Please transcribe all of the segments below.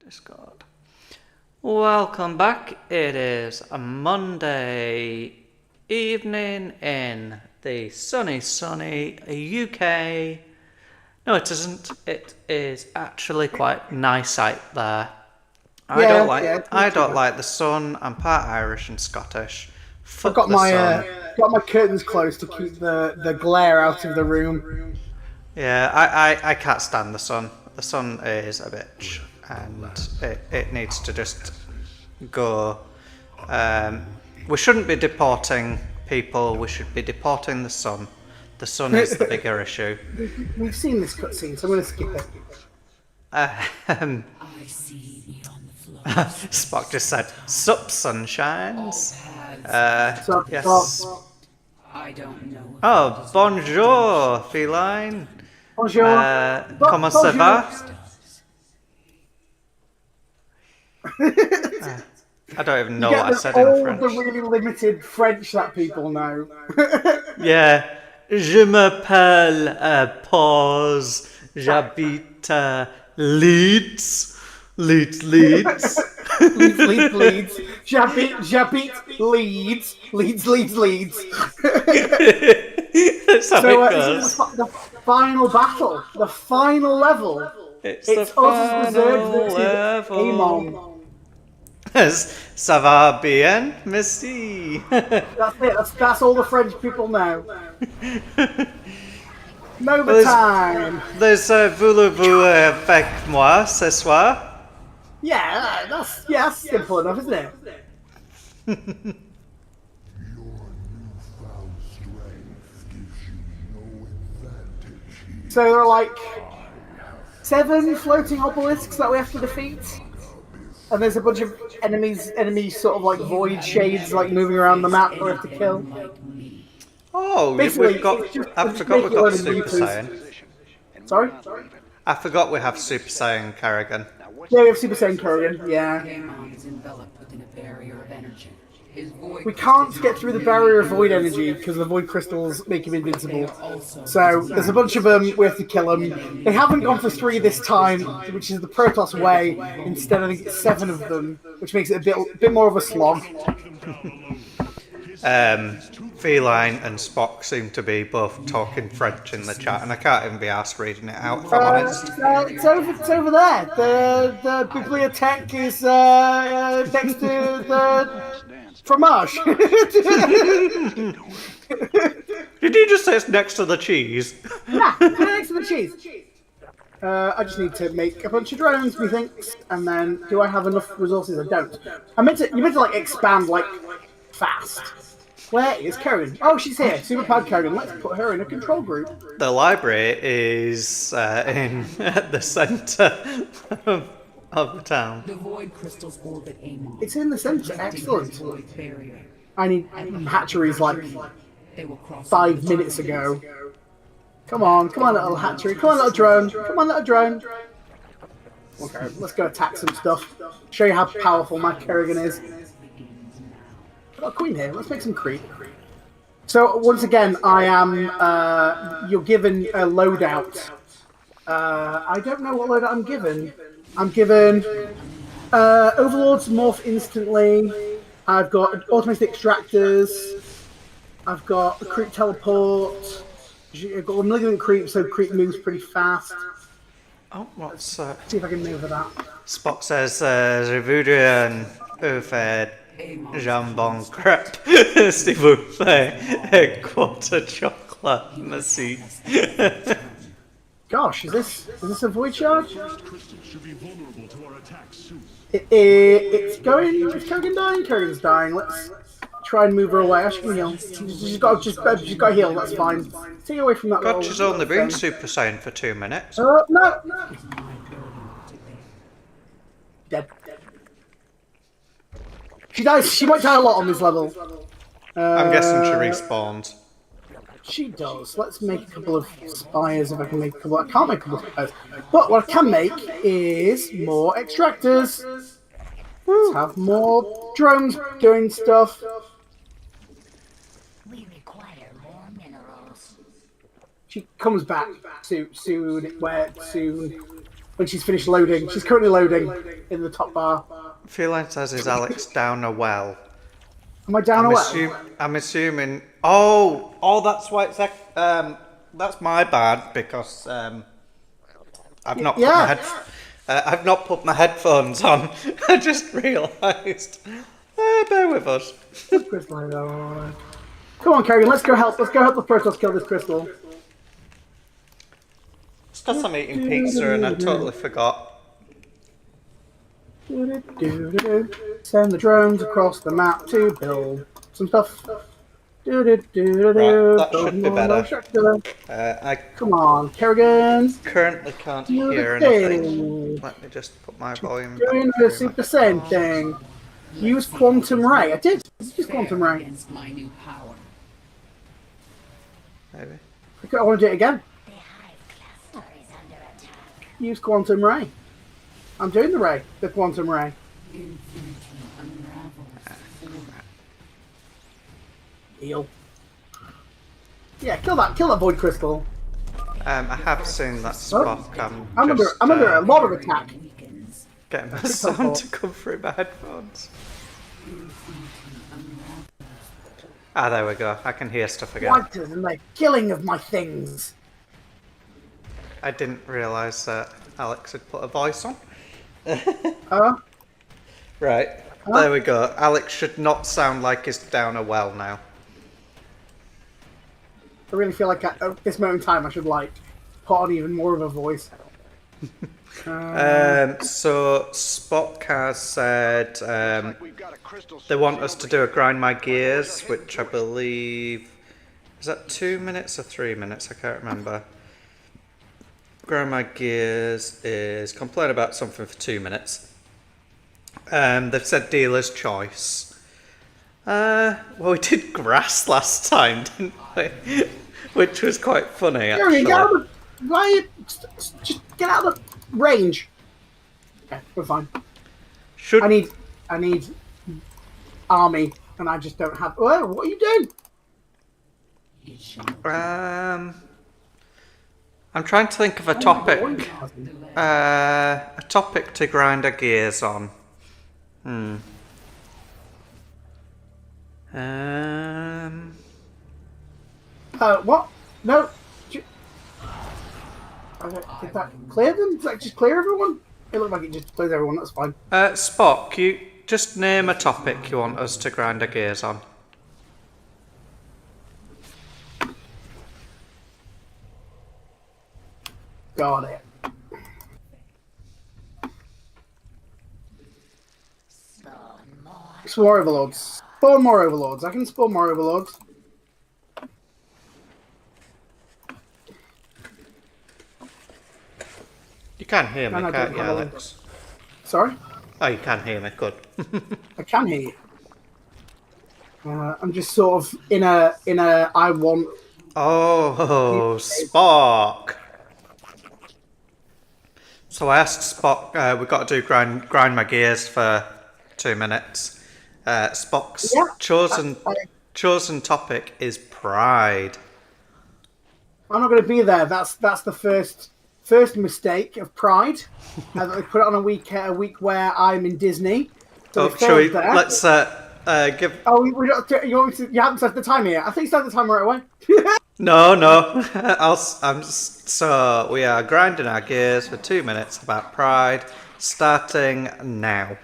Discord. Welcome back. It is a Monday evening in the sunny UK. No, it isn't. It is actually quite nice out there. I don't like the sun. I'm part Irish and Scottish. I've Fuck got the sun. got my curtains closed to keep the glare out of the room. Yeah, I can't stand the sun. The sun is a bitch, and it needs to just go. We shouldn't be deporting people. We should be deporting the sun. The sun is the bigger issue. We've seen this cutscene, so I'm going to skip it. Um, I see beyond the floor. Spock just said, "Sup, sunshines." So, Yes. I don't know. Oh, bonjour, feline. bonjour. Comment ça va? I don't even know what I said in French. The really limited French that people know. Yeah. Je m'appelle Pause. J'habite Leeds. Leeds. Leeds. J'habite Leeds. Leeds. That's how So it this is goes. the final battle, the final level. It's the us as final versus level. Amon. Ça va bien, merci. That's it. That's all the French people know. Nova time. There's voulez-vous avec moi ce soir? Yeah, that's simple enough, isn't it? Your newfound strength gives you no advantage here. So there are like 7 floating obelisks that we have to defeat, and there's a bunch of enemies sort of like void shades like moving around the map that we have to kill. Oh, Basically, we've got. it's just- I it's forgot we've got making Super loads of Saiyan. Sorry? I forgot we have Super Saiyan Kerrigan. Yeah, we have Super Saiyan Korean. Yeah. Amon is enveloped within a barrier of energy. His void We can't get through the barrier of void energy because the void crystals make him invincible. So there's a bunch of them. We have to kill them. They haven't gone for 3 this time, which is the Protoss way. Instead, I think it's 7 of them, which makes it a bit more of a slog. Feline and Spock seem to be both talking French in the chat, and I can't even be asked reading it out, if I'm honest. It's over there. The bibliothèque is next to the fromage. Did you just say it's next to the cheese? Yeah, next to the cheese. I just need to make a bunch of drones, methinks, and then do I have enough resources? I don't. You meant to like expand like fast. Where is Karen? Oh, she's here. Superpowered Karen. Let's put her in a control group. The library is in the centre of the town. The void crystals orbit Amon. It's in the centre. Excellent. Void barrier. I need hatcheries like They will cross 5 minutes ago. Come on, little hatchery. Come on, little drone. Okay, let's go attack some stuff. Show you how powerful my Kerrigan is. Got a queen here. Let's make some creep. So once again, I am. You're given a loadout. I don't know what loadout I'm given. I'm given Overlords morph instantly. I've got automated extractors. I've got a creep teleport. I've got a malignant creep, so creep moves pretty fast. Oh, what's See if I can move with that. Spock says, Je voudrais un œuf jambon crêpe, s'il vous plaît, et quarter chocolate, merci. Gosh, is this a void charge? Should be vulnerable to our attacks soon. It's going. Is Kerrigan dying? Kerrigan's dying. Let's try and move her away. She can heal. She's got to heal. That's fine. Take her away from that. God, she's only been Super Saiyan for 2 minutes. No. Dead. She dies. She might die a lot on this level. I'm guessing she respawns. She does. Let's make a couple of spires if I can make a couple. I can't make a couple of spires. But what I can make is more extractors. Let's have more drones doing stuff. We require more minerals. She comes back soon. Where soon? when she's finished loading. She's currently loading in the top bar. Feline says, is Alex down a well? Am I down a well? I'm assuming. Oh, that's why it's that's my bad because I've not put my I've not put my headphones on. I just realised. Bear with us. Come on, Kerrigan, let's go help. Let's go help the Protoss kill this crystal. It's because I'm eating pizza and I totally forgot. Send the drones across the map to build some stuff. Right, that should be better. Come on, Kerrigan. Currently can't hear anything. Let me just put my volume Doing back the through Super Saiyan thing. Use Quantum Ray. I did. Use Quantum Ray. Against my new power. maybe. I want to do it again. Use Quantum Ray. I'm doing the Quantum Ray. Heal. Yeah, kill that void crystal. I have seen that Spock. I'm under a lot of attack. Getting my son to come through my headphones. Ah, there we go. I can hear stuff again. Fighters and the killing of my things. I didn't realise that Alex had put a voice on. Right, there we go. Alex should not sound like he's down a well now. I really feel like at this moment in time I should like put on even more of a voice. So Spock has said they want us to do a grind my gears, which I believe is that 2 minutes or 3 minutes. I can't remember. Grind my gears is complain about something for 2 minutes. They've said dealer's choice. Well, we did grass last time, didn't we? Which was quite funny, actually. Just get out of the range. Okay, we're fine. I need army, and I just don't have. Oh, what are you doing? I'm trying to think of a topic. A topic to grind our gears on. What? No. Did that clear them? Did that just clear everyone? It looked like it just cleared everyone. That's fine. Spock, you just name a topic you want us to grind our gears on. Got it. Spawn more overlords. Spawn more overlords. I can spawn more overlords. You can hear me, can't you, Alex? Sorry? Oh, you can hear me. Good. I can hear you. I'm just sort of in a I want. Oh, Spock. So I asked Spock, we've got to do grind my gears for 2 minutes. Spock's chosen topic is pride. I'm not going to be there. That's the first mistake of pride. They put it on a week where I'm in Disney. So shall we? Let's give. Oh, we don't, you want me to? You haven't set the time yet. I think you set the time right away. No. So we are grinding our gears for 2 minutes about pride, starting now.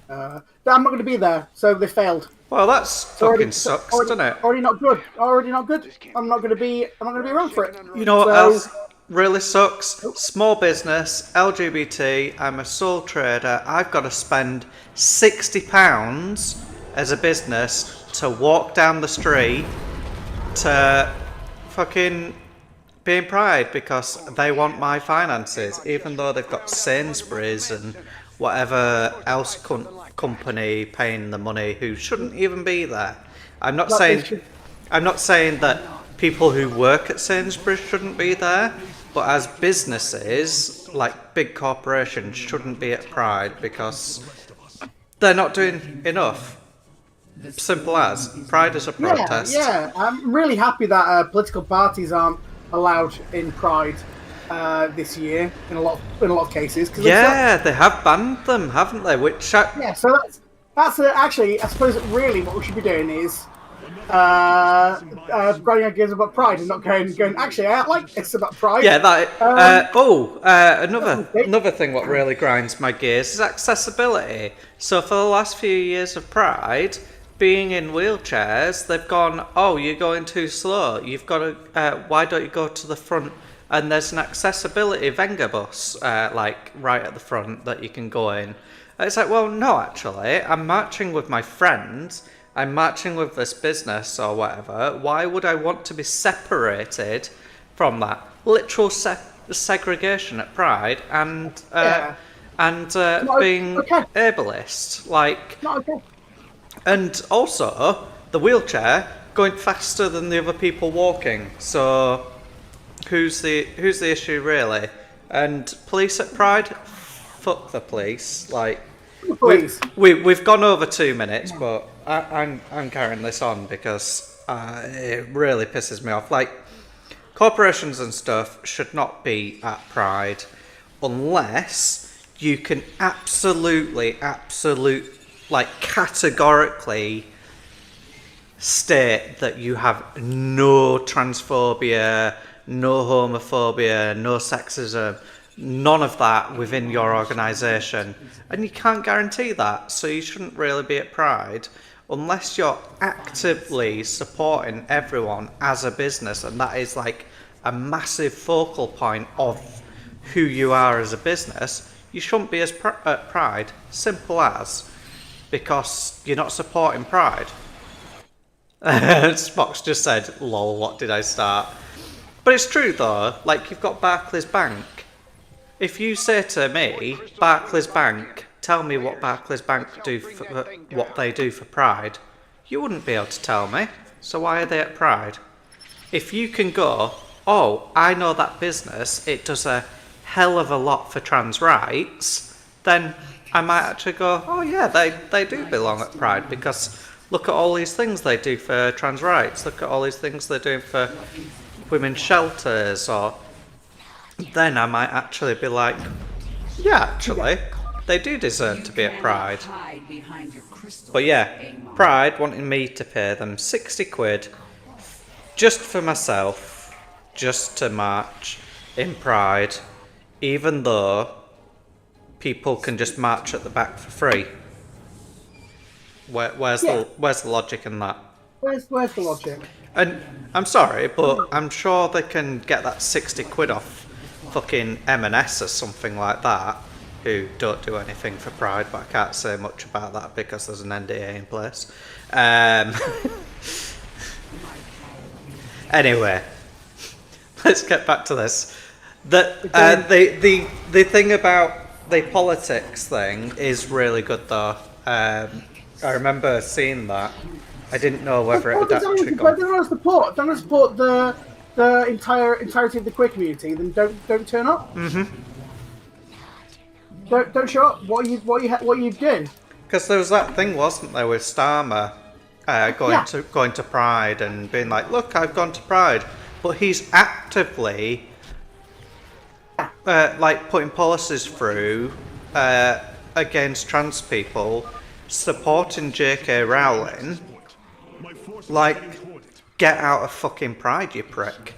I'm not going to be there, so they failed. Well, that's fucking sucks, doesn't it? Already not good. I'm not going to be around for it. You know what else really sucks? Small business, LGBT. I'm a sole trader. I've got to spend £60 as a business to walk down the street to fucking be in Pride because they want my finances, even though they've got Sainsbury's and whatever else company paying the money who shouldn't even be there. I'm not saying that people who work at Sainsbury's shouldn't be there, but as businesses, like big corporations, shouldn't be at Pride because they're not doing enough. Simple as. Pride is a protest. Yeah. I'm really happy that political parties aren't allowed in Pride. this year in a lot of cases. Cause Yeah, they have banned them, haven't they? Which yeah, so that's actually, I suppose, really what we should be doing is grinding our gears about Pride and not going. Actually, I like this about Pride. yeah, that. That's a Another thing what really grinds my gears is accessibility. So for the last few years of Pride, being in wheelchairs, they've gone, oh, you're going too slow. You've got to. Why don't you go to the front? And there's an accessibility Venga bus, like right at the front that you can go in. And it's like, well, no, actually, I'm marching with my friends. I'm marching with this business or whatever. Why would I want to be separated from that? Literal segregation at Pride and being okay. ableist. Like, Not okay. and also the wheelchair going faster than the other people walking. So who's the issue really? And police at Pride? Fuck the police. Like, Please. we've gone over 2 minutes, but I'm carrying this on because it really pisses me off. Like, corporations and stuff should not be at Pride unless you can absolutely, like, categorically state that you have no transphobia, no homophobia, no sexism, none of that within your organisation. And you can't guarantee that, so you shouldn't really be at Pride unless you're actively supporting everyone as a business, and that is like a massive focal point of who you are as a business. You shouldn't be at Pride, simple as, because you're not supporting Pride. Spox just said, lol, what did I start? But it's true though, like, you've got Barclays Bank. If you say to me, Barclays Bank, tell me what Barclays Bank do for what they do for Pride, you wouldn't be able to tell me. So why are they at Pride? If you can go, oh, I know that business, it does a hell of a lot for trans rights, then I might actually go, oh yeah, they do belong at Pride, because look at all these things they do for trans rights, look at all these things they're doing for women's shelters, or then I might actually be like, yeah, actually, they do deserve to be at Pride. But yeah, Pride wanting me to pay them 60 quid just for myself, just to march in Pride, even though people can just march at the back for free. Where's the logic in that? Where's the logic? And I'm sorry, but I'm sure they can get that 60 quid off fucking M&S or something like that, who don't do anything for Pride, but I can't say much about that because there's an NDA in place. Anyway, let's get back to this. The thing about the politics thing is really good though. I remember seeing that. I didn't know whether it would actually go. Don't support the entirety of the queer community. Then don't turn up. Mm-hmm. Don't show up. What are you doing? Because there was that thing, wasn't there, with Starmer going to Pride and being like, "Look, I've gone to Pride," but he's actively like putting policies through against trans people, supporting J.K. Rowling. Like, get out of fucking Pride, you prick.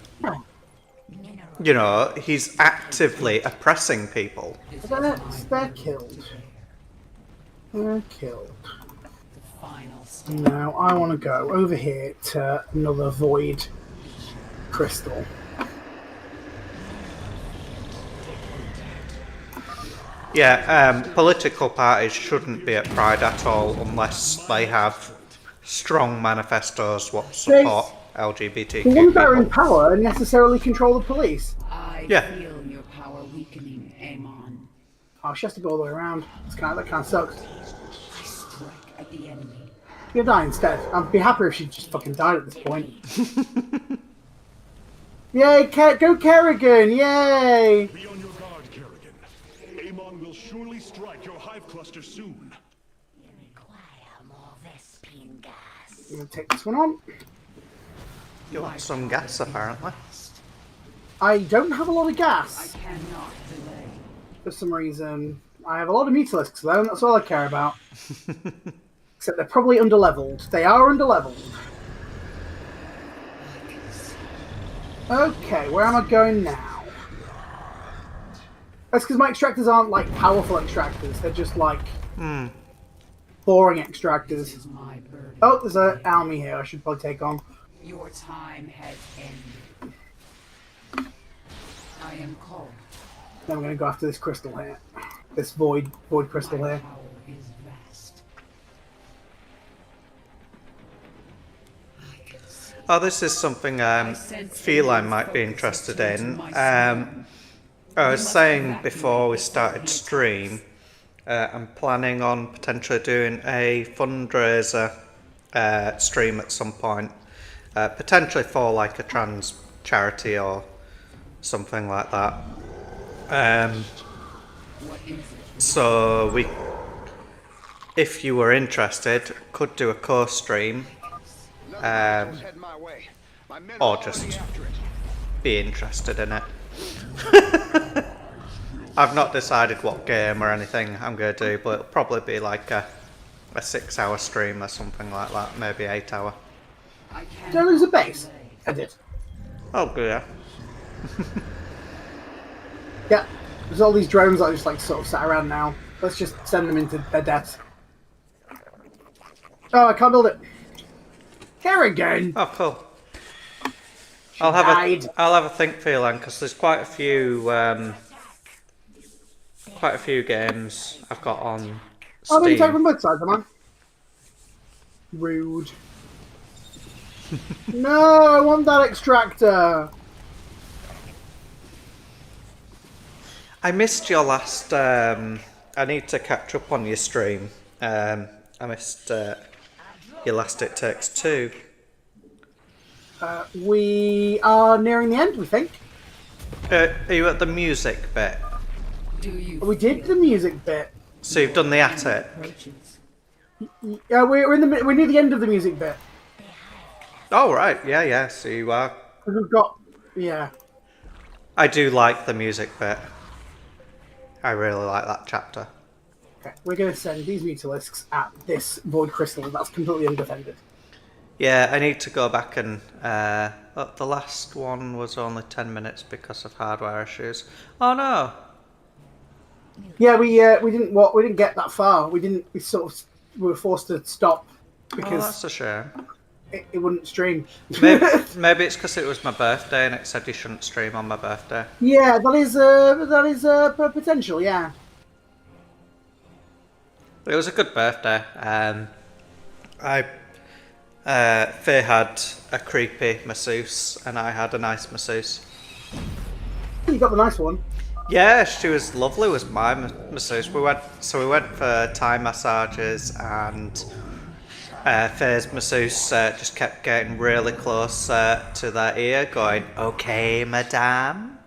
You know, he's actively oppressing people. They're killed. They're killed. Now I want to go over here to another void crystal. Yeah, political parties shouldn't be at Pride at all unless they have strong manifestos what support LGBTQ The ones that are in people. power necessarily control the police. I Yeah. feel your power weakening, Amon. Oh, she has to go all the way around. That kind of sucks. Strike at the enemy. You'll die instead. I'd be happier if she just fucking died at this point. Yay, go Kerrigan! Yay! Be on your guard, Kerrigan. Amon will surely strike your hive cluster soon. I'm gonna take this one on. You want some gas, apparently. I don't have a lot of I gas cannot delay. for some reason. I have a lot of Mutalisks though, and that's all I care about. Except they're probably underleveled. They are underleveled. Okay, where am I going now? That's because my extractors aren't like powerful extractors. They're just like boring extractors. This is my burden. Oh, there's a Almy here. I should probably take on. Your time has ended. I am called. Then we're going to go after this crystal here. This void crystal My here. power is vast. Oh, this is something Feline might be interested in. I was saying before we started stream, I'm planning on potentially doing a fundraiser stream at some point, potentially for like a trans charity or something like that. So we, if you were interested, could do a co-stream, or just be interested in it. I've not decided what game or anything I'm going to do, but it'll probably be like a 6-hour stream or something like that, maybe 8 hour. Did I lose a base? I did. Oh yeah. Yeah. There's all these drones that are just like sort of sat around now. Let's just send them into their deaths. Oh, I can't build it. Here again. Oh cool. I'll have a think, Feline, because there's quite a few games I've got on Oh, then you take Steam. from both sides, am I? Rude. No, I want that extractor. I missed your last. I need to catch up on your stream. I missed your last It Takes Two. We are nearing the end, we think. Are you at the music bit? Do you We did the music bit. So you've done the attic. approaches? Yeah, we're near the end of the music bit. Oh right, yeah. So you are. We've got, yeah. I do like the music bit. I really like that chapter. Okay, we're going to send these Mutalisks at this void crystal that's completely undefended. Yeah, I need to go back and. The last one was only 10 minutes because of hardware issues. Oh no. Yeah, we didn't get that far. We were forced to stop Oh, because that's a shame. it wouldn't stream. Maybe it's because it was my birthday and it said you shouldn't stream on my birthday. Yeah, that is potential. Yeah. It was a good birthday. Faye had a creepy masseuse and I had a nice masseuse. You got the nice one. Yeah, she was lovely. Was my masseuse. We went for Thai massages and Faye's masseuse just kept getting really close to their ear, going, "Okay, madame."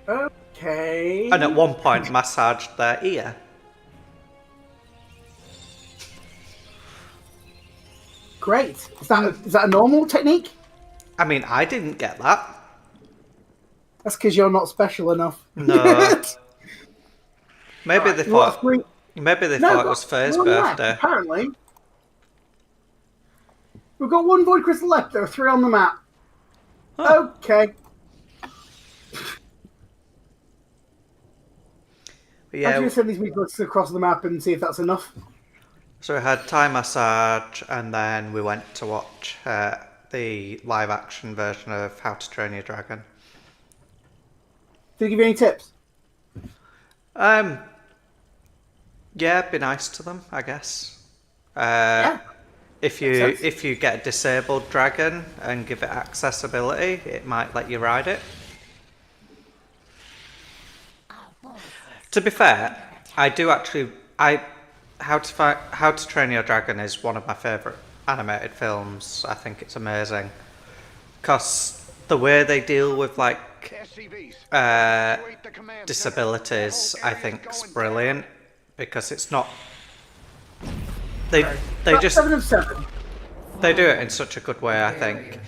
Okay. And at one point, massaged their ear. Great. Is that a normal technique? I mean, I didn't get that. That's because you're not special enough. No. Maybe they What, thought. three? Maybe they No, thought it was Faye's one left, birthday. apparently. We've got one void crystal left. There are 3 on the map. Huh. Okay. But I'm yeah. going to send these Mutalisks across the map and see if that's enough. So we had Thai massage, and then we went to watch the live-action version of How to Train Your Dragon. Did he give you any tips? Yeah, be nice to them, I guess. Yeah. If you get a disabled dragon and give it accessibility, it might let you ride it. To be fair, I do actually. How to Train Your Dragon is one of my favourite animated films. I think it's amazing because the way they deal with like disabilities, I think, is brilliant because it's not. They That's just 7 of 7. They do it in such a good way, I think.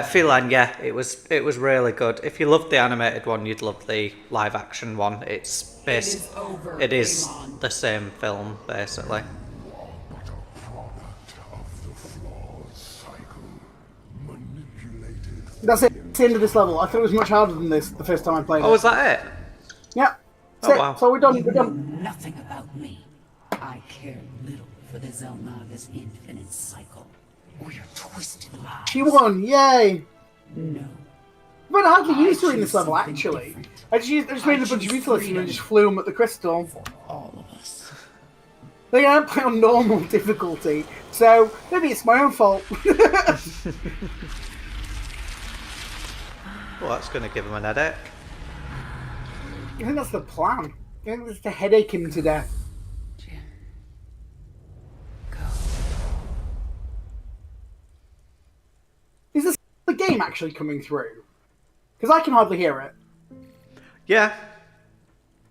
Feline, yeah, it was really good. If you loved the animated one, you'd love the live action one. It is the same film basically. But a product of the flawed cycle, manipulated. That's it. It's the end of this level. I thought it was much harder than this the first time I played it. Oh, was that it? Yeah. Oh, That's it. wow. So we're done. We're done. Nothing about me. I care little for the Zelnaga's infinite cycle or your twisted lies. She won. Yay. No. But I hardly used her in choose this level, something actually. different. I just made a bunch of choose useless and freedom. just flew them at the crystal. For all of us. They don't play on normal difficulty, so maybe it's my own fault. Well, that's going to give him an headache. I think that's the plan. I think it's to headache him to death. Jim. Go. Is this the game actually coming through? Because I can hardly hear it. Yeah,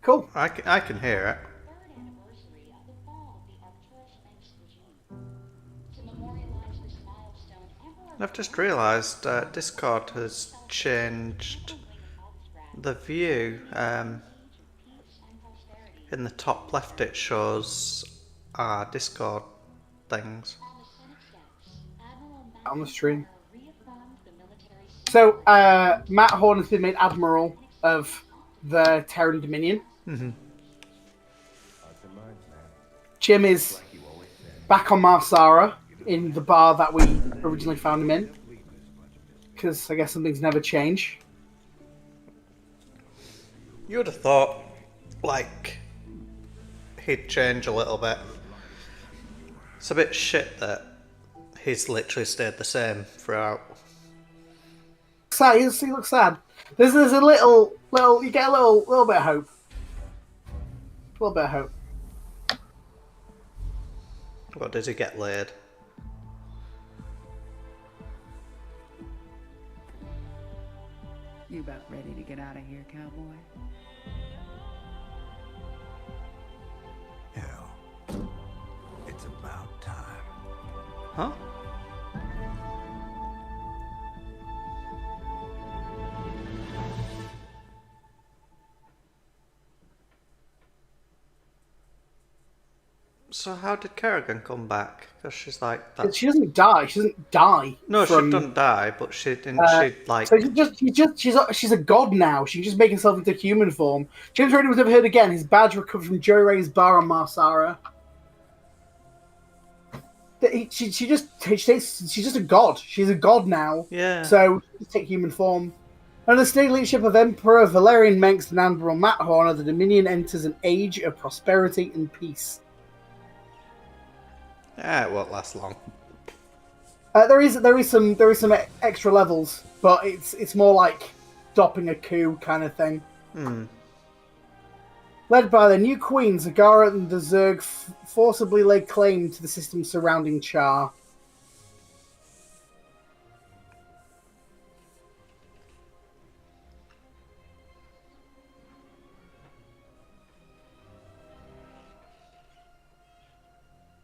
Cool. I can hear it. Third anniversary of the fall of the Arcturus X regime. To memorialize this milestone, Emperor I've just realised Discord has changed the view. In the top left it shows our Discord things. on the Senate steps, Admiral On the stream. reaffirmed the military So, Matt Horn has been made Admiral of the Terran Dominion. Mm-hmm. Jim is back on Marsara in the bar that we originally found him in. Because I guess some things never change. You would have thought, like, he'd change a little bit. It's a bit shit that he's literally stayed the same throughout. Sad. He looks sad. There's a little. You get a little bit of hope. A little bit of hope. Or does he get laid? You about ready to get out of here, cowboy? Hell, it's about time. Huh? So how did Kerrigan come back? Because she's like that. She doesn't die. She doesn't die. No, from, she doesn't die, but she didn't. She like. So she's a god now. She can just make herself into human form. James Rader was never heard again. His badge recovered from Joe Ray's bar on Marsara. She's just a god. She's a god now. Yeah. So she can take human form. Under the state leadership of Emperor Valerian Menx and Admiral Matt Horner, the Dominion enters an age of prosperity and peace. Yeah, it won't last long. There is some extra levels, but it's more like stopping a coup kind of thing. Led by the new queen, Zagara and the Zerg forcibly lay claim to the systems surrounding Char.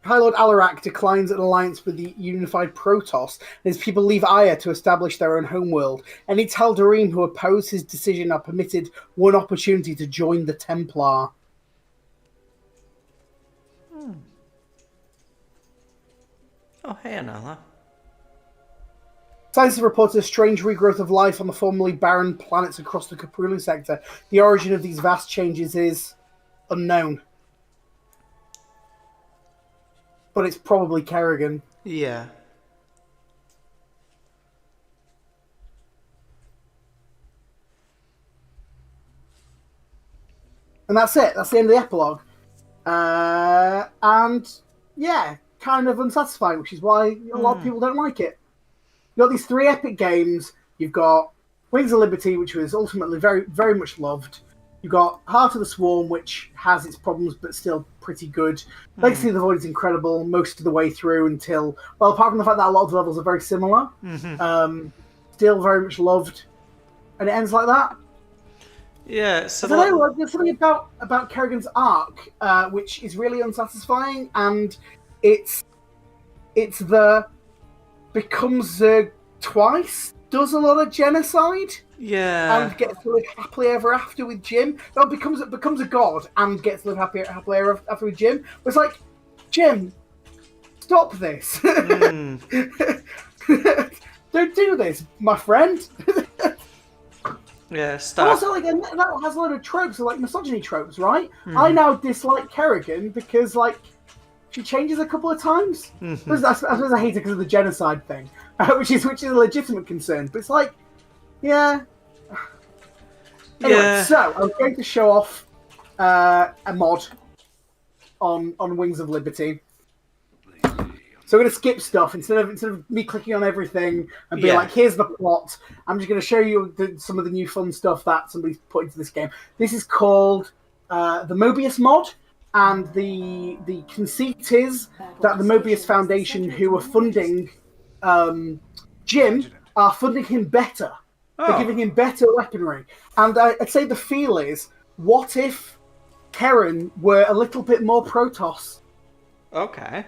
High Lord Alarak declines an alliance with the unified Protoss, and his people leave Aya to establish their own homeworld. Any Tal'Darim who oppose his decision are permitted one opportunity to join the Templar. Oh, hey, Nala. Science has reported a strange regrowth of life on the formerly barren planets across the Caprulu sector. The origin of these vast changes is unknown. But it's probably Kerrigan. Yeah. And that's it. That's the end of the epilogue. And yeah, kind of unsatisfying, which is why a lot of people don't like it. You've got these three epic games. You've got Wings of Liberty, which was ultimately very, very much loved. You've got Heart of the Swarm, which has its problems, but still pretty good. Legacy of the Void is incredible most of the way through until, well, apart from the fact that a lot of the levels are very similar. Still very much loved. And it ends like that. Yeah, so I don't know, there's something about Kerrigan's arc, which is really unsatisfying, and it's the becomes twice, does a lot of genocide, Yeah. and gets to live happily ever after with Jim. No, becomes a god and gets to live happily ever after with Jim. It's like, Jim, stop this. Don't do this, my friend. Yeah, But Star. also, like, and that has a lot of tropes, like misogyny tropes, right? I now dislike Kerrigan because, like, she changes a couple of times. I suppose I hate it because of the genocide thing, which is a legitimate concern. But it's like, yeah. Anyway, Yeah. so I'm going to show off a mod on Wings of Liberty. So I'm going to skip stuff instead of me clicking on everything and being Yeah. like, "Here's the plot." I'm just going to show you some of the new fun stuff that somebody's put into this game. This is called the Mobius mod, and the conceit is that the Mobius Foundation, who are funding Jim, are funding him better. They're giving him better weaponry, and I'd say the feel is, what if Karen were a little bit more Protoss? Okay.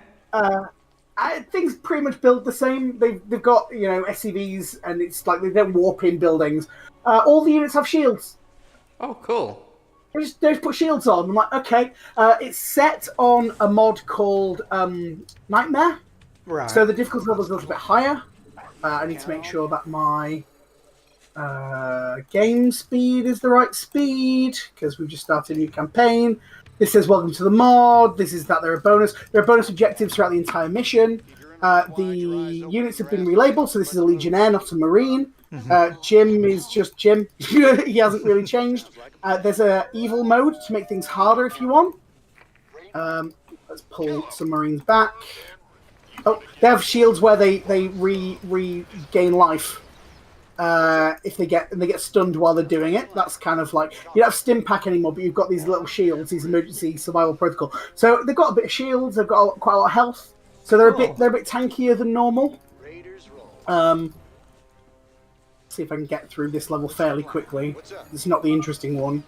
Things pretty much built the same. They've got, you know, SCVs, and it's like they don't warp in buildings. All the units have shields. Oh, cool. They just put shields on. I'm like, okay. It's set on a mod called Nightmare. Right. So the difficulty level is a little bit higher. I need to make sure that my game speed is the right speed, because we've just started a new campaign. This says welcome to the mod. This is that there are bonus objectives throughout the entire mission. The units have been relabeled, so this is a Legionnaire, not a Marine. Jim is just Jim. He hasn't really changed. There's a evil mode to make things harder if you want. Let's pull some Marines back. Oh, they have shields where they regain life. If they get stunned while they're doing it. That's kind of like, you don't have stim pack anymore, but you've got these little shields, these emergency survival protocol. So they've got a bit of shields, they've got quite a lot of health, so they're a bit tankier than normal. See if I can get through this level fairly quickly. It's not the interesting one.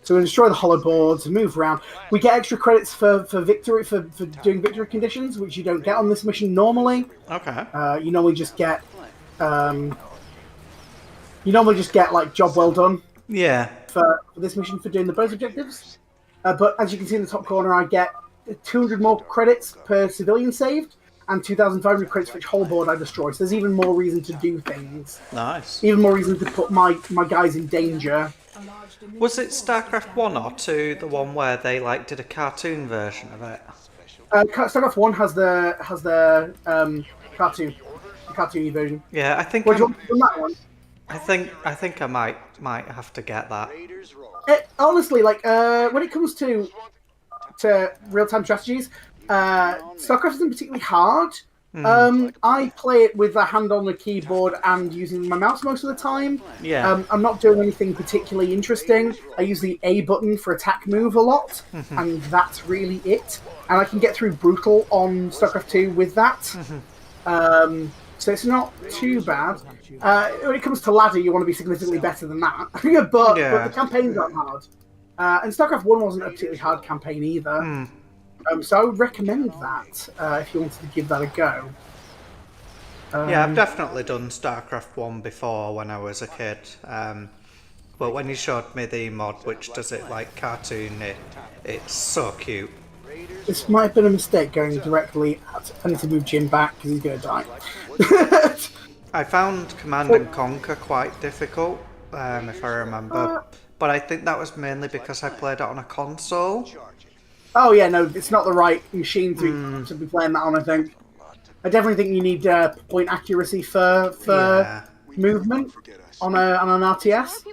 So we destroy the hollow boards, move around. We get extra credits for victory for doing victory conditions, which you don't get on this mission normally. Okay. You normally just get like job well done Yeah. for this mission for doing the bonus objectives. But as you can see in the top corner, I get 200 more credits per civilian saved and 2,500 credits for each whole board I destroy. So there's even more reason to do things. Nice. Even more reason to put my guys in danger. Was it StarCraft 1 or 2, the one where they like did a cartoon version of it? StarCraft 1 has the cartoony version. Yeah, I think What do you want from that one? I think I might have to get that. Honestly, like when it comes to real-time strategies, StarCraft isn't particularly hard. I play it with a hand on the keyboard and using my mouse most of the time. Yeah. I'm not doing anything particularly interesting. I use the A button for attack move a lot, and that's really it. And I can get through Brutal on StarCraft 2 with that. So it's not too bad. When it comes to ladder, you want to be significantly better than that. but the campaigns aren't hard. And StarCraft 1 wasn't a particularly hard campaign either. So I would recommend that if you wanted to give that a go. Yeah, I've definitely done StarCraft 1 before when I was a kid. But when you showed me the mod which does it like cartoon, it's so cute. This might have been a mistake going directly at... I need to move Jim back because he's going to die. I found Command and Conquer quite difficult, if I remember. But I think that was mainly because I played it on a console. Oh yeah, no, it's not the right machine to be playing that on, I think. I definitely think you need point accuracy for movement on an RTS.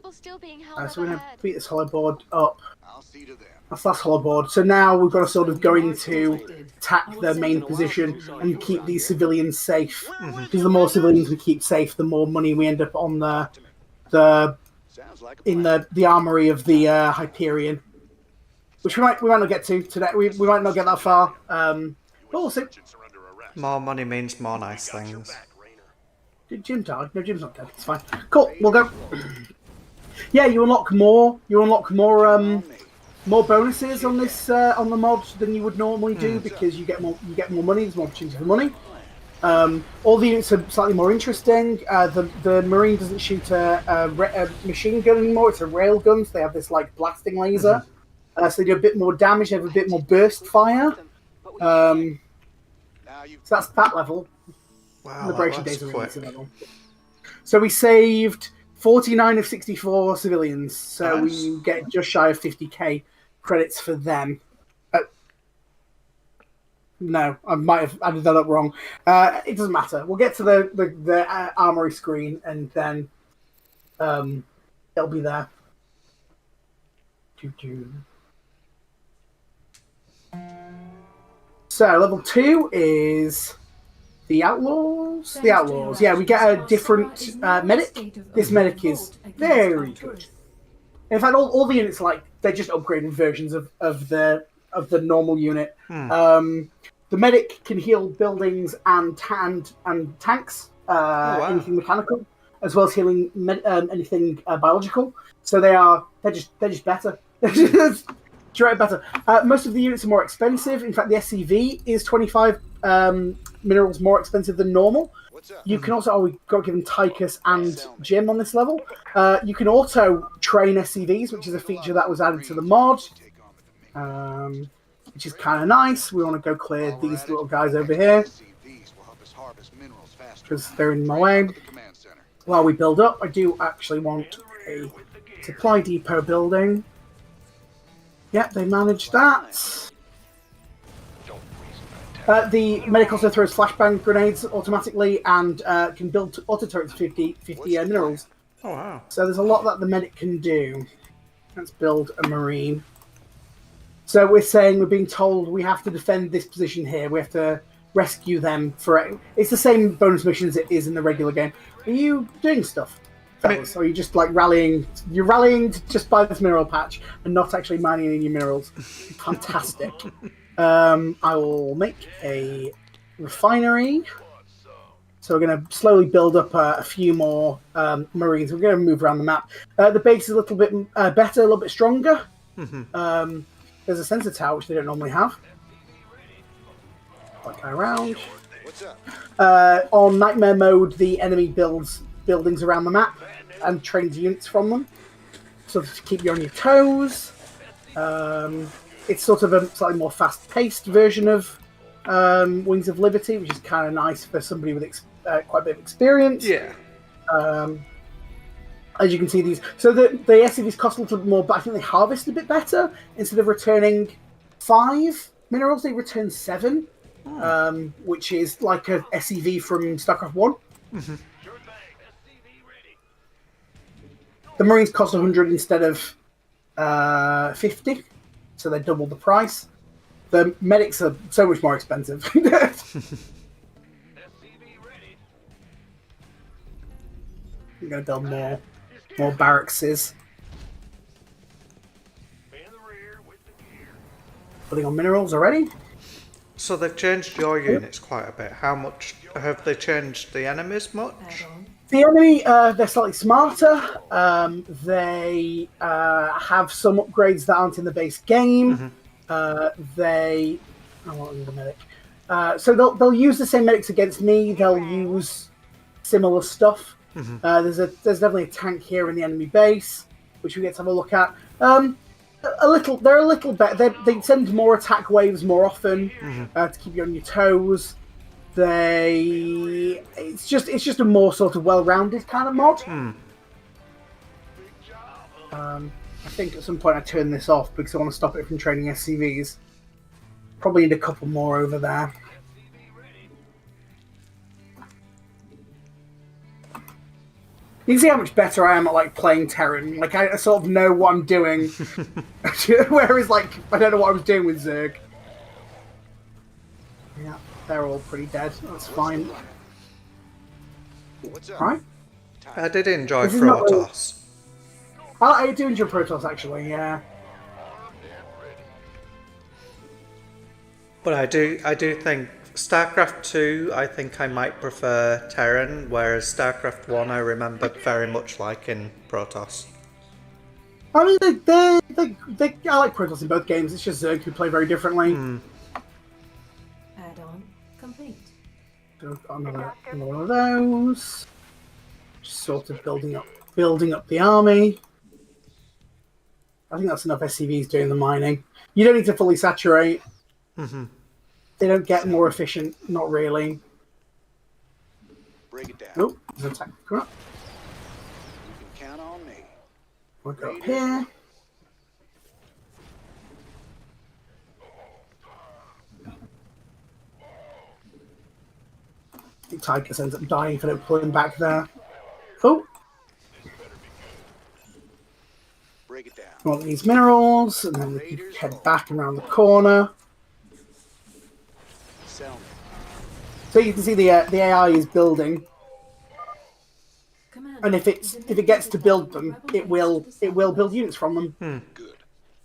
So we're going to beat this hollow board up. That's last hollow board. So now we've got to sort of go into attack their main position and keep these civilians safe. Because the more civilians we keep safe, the more money we end up on the armory of the Hyperion. Which we might not get to today. We might not get that far. But we'll see. More money means more nice things. Did Jim die? No, Jim's not dead. It's fine. Cool. We'll go. Yeah, you unlock more. More bonuses on this on the mod than you would normally do because you get more money. There's more opportunity for money. All the units are slightly more interesting. The Marine doesn't shoot a machine gun anymore; it's a rail gun. So they have this like blasting laser, so they do a bit more damage. They have a bit more burst fire. So that's that level. Wow, Liberation that's Days are quick. releasing level. So we saved 49 of 64 civilians. So Nice. we get just shy of 50k credits for them. No, I might have added that up wrong. It doesn't matter. We'll get to the armory screen and then it'll be there. So level 2 is the Outlaws. The Outlaws. Yeah, we get a different medic. This medic is very good. In fact, all the units they're just upgraded versions of the normal unit. The medic can heal buildings and tanks, anything mechanical, as well as healing anything biological. So they're just better. They're just straight better. Most of the units are more expensive. In fact, the SCV is 25 minerals more expensive than normal. You can also, we got given Tychus and Jim on this level. You can auto train SCVs, which is a feature that was added to the mod, which is kind of nice. We want to go clear these little guys over here because they're in my way. While we build up, I do actually want a supply depot building. Yep, they managed that. The medic also throws flashbang grenades automatically and can build auto turrets 50 minerals. Oh, wow. So there's a lot that the medic can do. Let's build a marine. So we're being told we have to defend this position here. We have to rescue them it's the same bonus mission as it is in the regular game. Are you doing stuff, fellas? Or are you just like rallying? You're rallying to just buy this mineral patch and not actually mining any minerals. Fantastic. I will make a refinery. So we're going to slowly build up a few more marines. We're going to move around the map. The base is a little bit better, a little bit stronger. There's a sensor tower, which they don't normally have. Like around. On Nightmare mode, the enemy builds buildings around the map and trains units from them. So to keep you on your toes. It's sort of a slightly more fast-paced version of Wings of Liberty, which is kind of nice for somebody with quite a bit of experience. Yeah. As you can see, so the SCVs cost a little bit more, but I think they harvest a bit better. Instead of returning 5 minerals, they return 7, which is like a SCV from StarCraft 1. The Marines cost 100 instead of 50. So they double the price. The medics are so much more expensive. I'm going to build more barrackses. Putting on minerals already. So they've changed your units quite a bit. How much have they changed the enemies much? The enemy, they're slightly smarter. They have some upgrades that aren't in the base game. I want to use a medic. So they'll use the same medics against me. They'll use similar stuff. There's definitely a tank here in the enemy base, which we get to have a look at. They're a little better. They send more attack waves more often to keep you on your toes. It's just a more sort of well-rounded kind of mod. I think at some point I turn this off because I want to stop it from training SCVs. Probably need a couple more over there. You can see how much better I am at like playing Terran. Like I sort of know what I'm doing, whereas like I don't know what I was doing with Zerg. Yeah, they're all pretty dead. That's fine. Right? I did enjoy Protoss. I do enjoy Protoss actually. Yeah. But I do think StarCraft 2, I think I might prefer Terran, whereas StarCraft 1 I remember very much liking Protoss. I mean, I like Protoss in both games. It's just Zerg who play very differently. Add-on complete. So I've got another one of those. Just sort of building up the army. I think that's enough SCVs doing the mining. You don't need to fully saturate. They don't get more efficient, not really. Break it down. Nope, there's an attack. Come on. You can count on me. We'll go up here. I think Titus ends up dying if I don't pull him back there. Oh, Break it down. all these minerals, and then we can head back around the corner. Sell me. So you can see the AI is building, Commander, and if it gets to build them, it will build units from them. Good.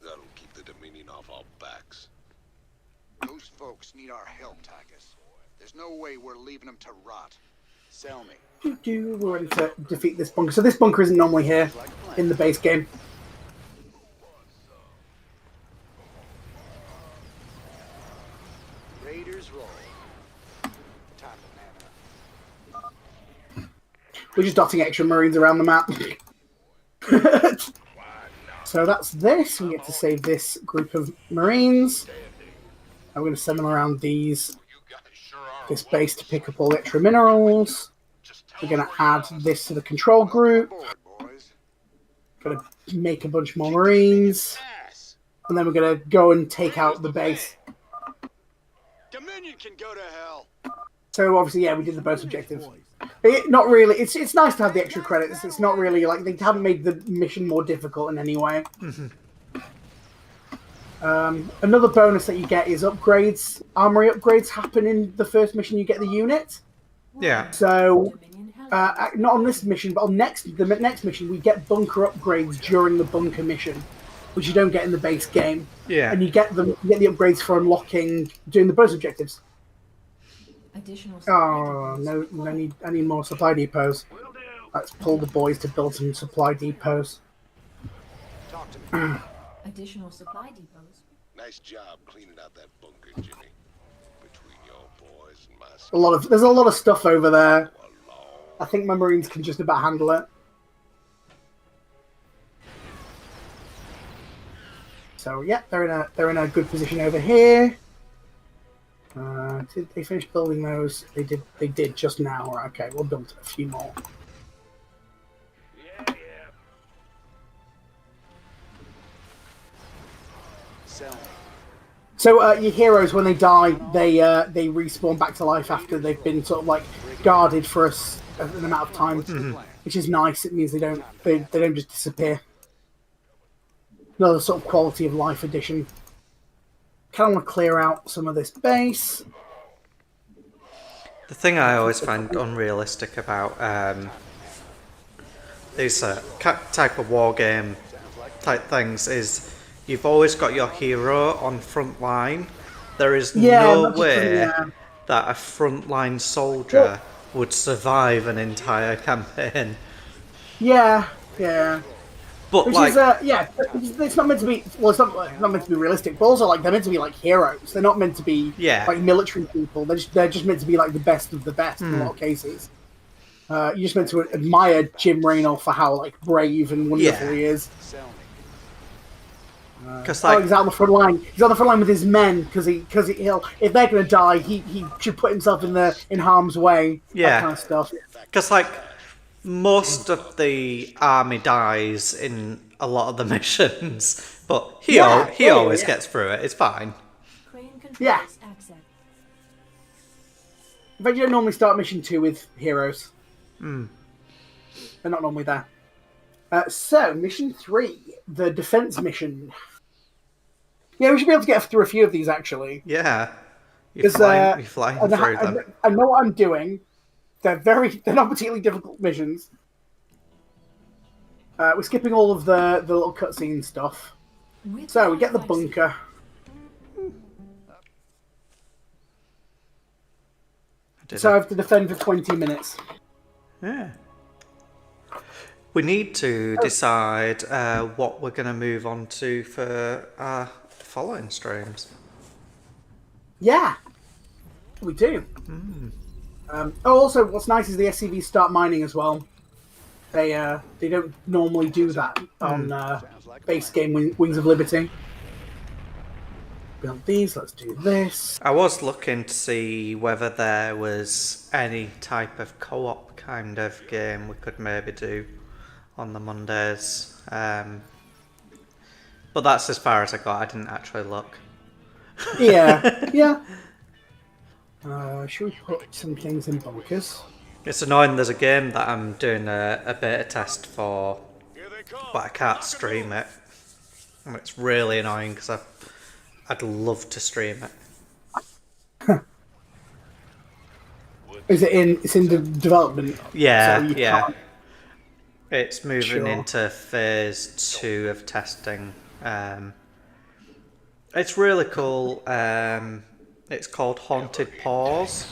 That'll keep the Dominion off our backs. Those folks need our help, Titus. There's no way we're leaving them to rot. Sell me. We're ready to defeat this bunker. So this bunker isn't normally here in the base game. Raiders roll. Time to man up. We're just dotting extra marines around the map. So that's this. We get to save this group of marines. I'm going to send them around this base to pick up all the extra minerals. We're going to add this to the control group. Board, boys. Going to make a bunch more marines. And then we're going to go and take out the base. Dominion can go to hell. So obviously, yeah, we did the both objectives. Not really. It's nice to have the extra credits. It's not really like they haven't made the mission more difficult in any way. Another bonus that you get is upgrades. Armory upgrades happen in the first mission. You get the unit. Yeah. So not on this mission, but on the next mission, we get bunker upgrades during the bunker mission, which you don't get in the base game. Yeah. And you get the upgrades for unlocking doing the bonus objectives. Additional Oh no! I need more supply depots. Let's pull the boys to build some supply depots. Talk to me. additional supply depots. Nice job cleaning out that bunker, Jimmy. Between your boys and my There's a lot of stuff over there. I think my marines can just about handle it. So yeah, they're in a good position over here. Did they finish building those? They did. They did just now. Okay, we'll build a few more. So your heroes, when they die, they respawn back to life after they've been sort of like guarded for an amount of time, which is nice. It means they don't just disappear. Another sort of quality of life addition. Kind of want to clear out some of this base. The thing I always find unrealistic about these type of war game type things is you've always got your hero on front line. There is no way that a frontline soldier would survive an entire campaign. Yeah. But Which like, is, it's not meant to be. Well, it's not meant to be realistic. But also, like, they're meant to be like heroes. They're not meant to be like military people. They're just meant to be like the best of the best in a lot of cases. You're just meant to admire Jim Raynor for how like brave and wonderful he is. because like, he's out on the front line. He's on the front line with his men because he'll if they're gonna die, he should put himself in harm's way. That kind of stuff. Because like, most of the army dies in a lot of the missions, but he always gets through it. It's fine. Yeah. In fact, you don't normally start mission 2 with heroes. They're not normally there. So, mission 3, the defense mission. Yeah, we should be able to get through a few of these, actually. Yeah. You're flying through them. I know what I'm doing. They're not particularly difficult missions. We're skipping all of the little cutscene stuff. So, we get the bunker. So I have to defend for 20 minutes. Yeah. We need to decide what we're going to move on to for our following streams. Yeah, we do. Also, what's nice is the SCVs start mining as well. They don't normally do that on base game Wings of Liberty. Build these. Let's do this. I was looking to see whether there was any type of co-op kind of game we could maybe do on the Mondays. But that's as far as I got. I didn't actually look. Yeah, yeah. Should we put some things in bunkers? It's annoying. There's a game that I'm doing a beta test for, but I can't stream it. And it's really annoying because I'd love to stream it. Is it in? It's in development. Yeah, so you yeah. can't- It's moving Sure. into phase 2 of testing. It's really cool. It's called Haunted Paws.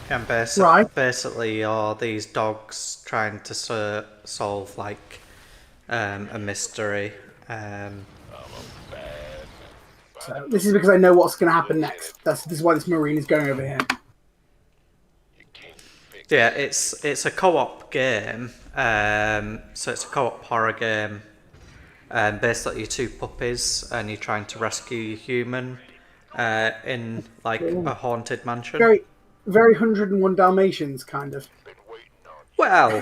And basically you're these dogs trying to solve like a mystery. So this is because I know what's going to happen next. This is why this marine is going over here. Yeah, it's a co-op game. So it's a co-op horror game. Basically, you're two puppies and you're trying to rescue your human in like a haunted mansion. Very, very 101 Dalmatians kind of. Well,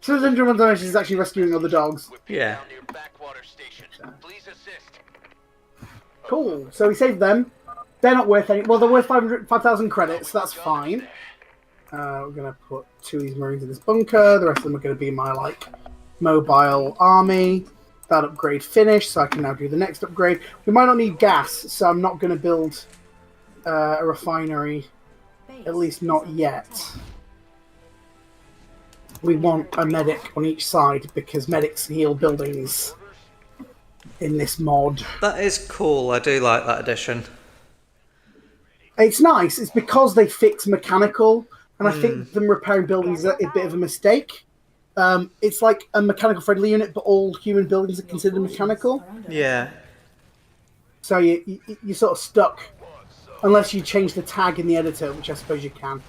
So 101 Dalmatians is actually rescuing other dogs. yeah. Cool. So we saved them. They're not worth any. Well, they're worth 5,000 credits. So that's fine. We're gonna put 2 of these marines in this bunker. The rest of them are gonna be my like mobile army. That upgrade finished, so I can now do the next upgrade. We might not need gas, so I'm not gonna build a refinery. At least not yet. We want a medic on each side because medics heal buildings in this mod. That is cool. I do like that addition. It's nice. It's because they fix mechanical, and I think them repairing buildings is a bit of a mistake. It's like a mechanical friendly unit, but all human buildings are considered mechanical. Yeah. So you're sort of stuck unless you change the tag in the editor, which I suppose you can.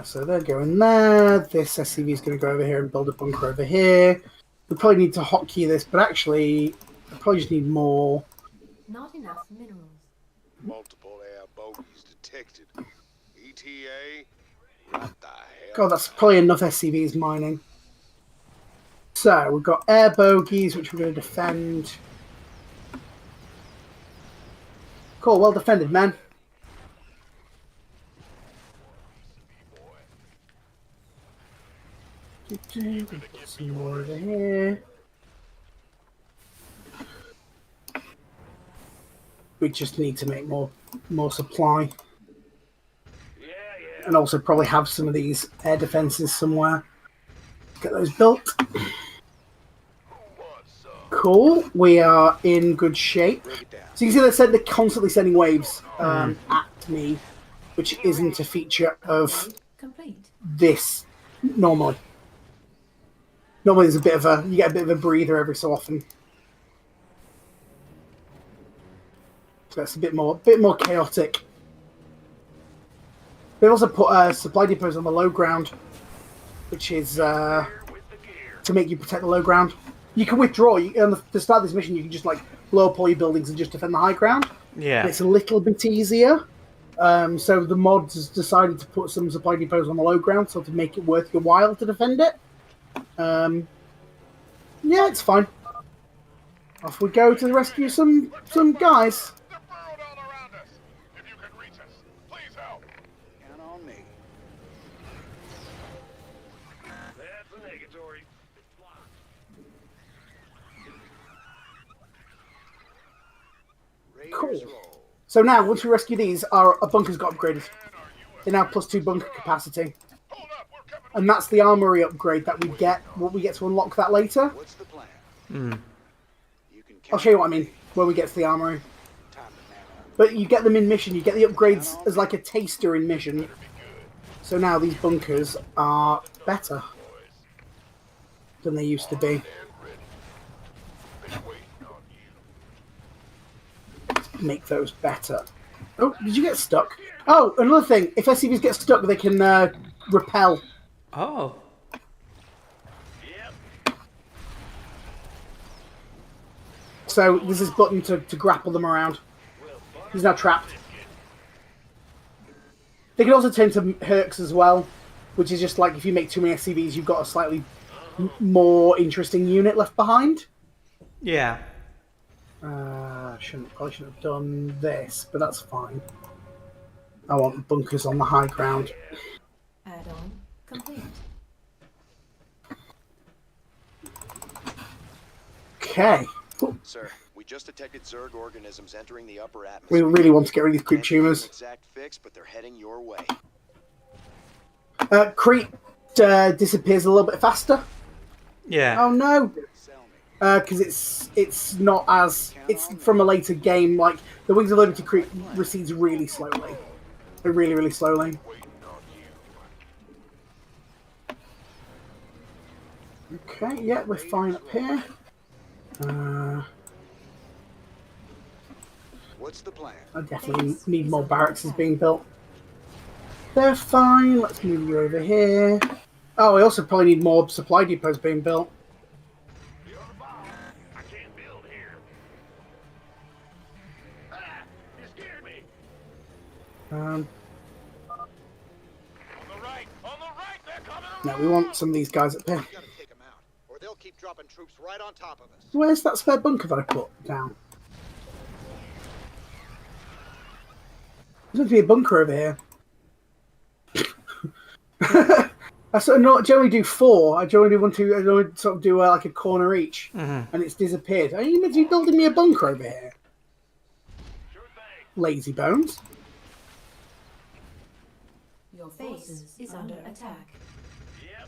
So they're going there. This SCV is going to go over here and build a bunker over here. We probably need to hotkey this, but actually, I probably just need more. Not enough minerals. Multiple air bogeys detected. ETA? What the hell? God, that's probably enough SCVs mining. So we've got air bogeys, which we're going to defend. Cool, well defended, man. Some more over here. We just need to make more supply. And also probably have some of these air defenses somewhere. Get those built. Cool. We are in good shape. So you can see they're constantly sending waves at me, which isn't a feature of Complete. this normally. Normally there's you get a bit of a breather every so often. So it's a bit more chaotic. They've also put supply depots on the low ground, which is to make you protect the low ground. You can withdraw. To start this mission, you can just like blow up all your buildings and just defend the high ground. Yeah. And it's a little bit easier. So the mods has decided to put some supply depots on the low ground, so to make it worth your while to defend it. Yeah, it's fine. Off we go to rescue some guys. They're burrowed all around us. If you can reach us, please help. Count on me. That's a negatory. Cool. Raiders roll. So now, once we rescue these, our bunkers got upgraded. They're now +2 bunker capacity. Hold up, we're coming. And that's the armory upgrade that we get. Will we get to unlock that later? What's the plan? You can I'll count show you what I mean when we get to the armory. time to man up. But you get them in mission. You get the upgrades as like a taster in mission. So now these bunkers are better than they used to be. make those better. Oh, did you get stuck? Oh, another thing. If SCVs get stuck, they can repel. Oh. So there's this button to grapple them around. He's now trapped. They can also turn to Hercs as well, which is just like if you make too many SCVs, you've got a slightly more interesting unit left behind. Yeah. Probably shouldn't have done this, but that's fine. I want bunkers on the high ground. Add-on complete. Okay. Sir, we just detected Zerg organisms entering the upper atmosphere. We really want to get rid of these creep Can't give you an tumors. exact fix, but they're heading your way. Creep disappears a little bit faster. Yeah. Oh no! Sell me. Because it's not as it's from a later game. Like the Wings of Liberty creep recedes really slowly, really slowly. Okay, yeah, we're fine up here. What's the plan? I definitely need more barracks being built. They're fine. Let's move you over here. Oh, I also probably need more supply depots being built. I can't build here. Ah, you scared me. Um, On the right, they're coming. no, we want some of these guys up here. We gotta take them out, or they'll keep dropping troops right on top of us. Where's that spare bunker that I put down? There's going to be a bunker over here. I sort of not generally do 4. I generally do 1, 2. I generally sort of do like a corner each, and it's disappeared. Are you meant to be building me a bunker over here? Sure thing. Lazy bones. Your base is under attack. Yep.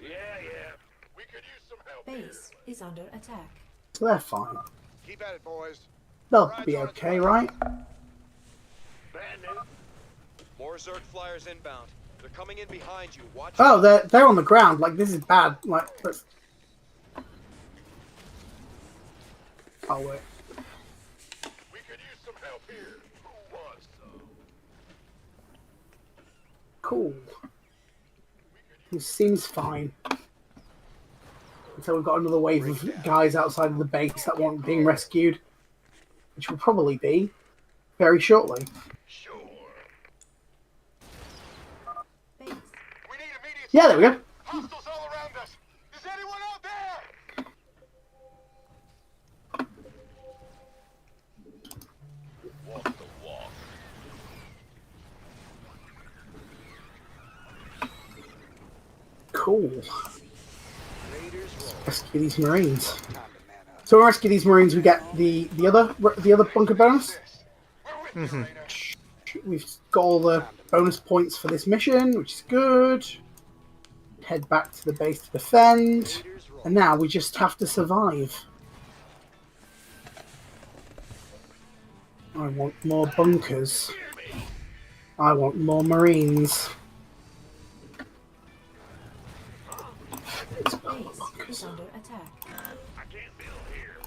Yeah. We could use some help. Base is under attack. So they're fine. Keep at it, boys. They'll be okay, right? Bad news. More Zerg flyers inbound. They're coming in behind you. Watch Oh, out. they're on the ground. Like this is bad. Like let's. Oh wait. We could use some help here. Who wants some? Cool. This seems fine. So we've got another wave of guys outside of the base that want being rescued, which will probably be very shortly. Sure. Base. We need immediate. Yeah, there we go. Hostiles all around us. Is anyone out there? Walk the walk. Cool. Raiders roll. Rescue these Marines. Time to man up. So when we rescue these Marines, we get the other bunker bonus. We're with you, Rainer. We've got all the bonus points for this mission, which is good. Head back to the base to defend. Raiders roll. And now we just have to survive. I want more bunkers. I want more Marines. Let's build more Base bunkers. is under attack. I can't build here.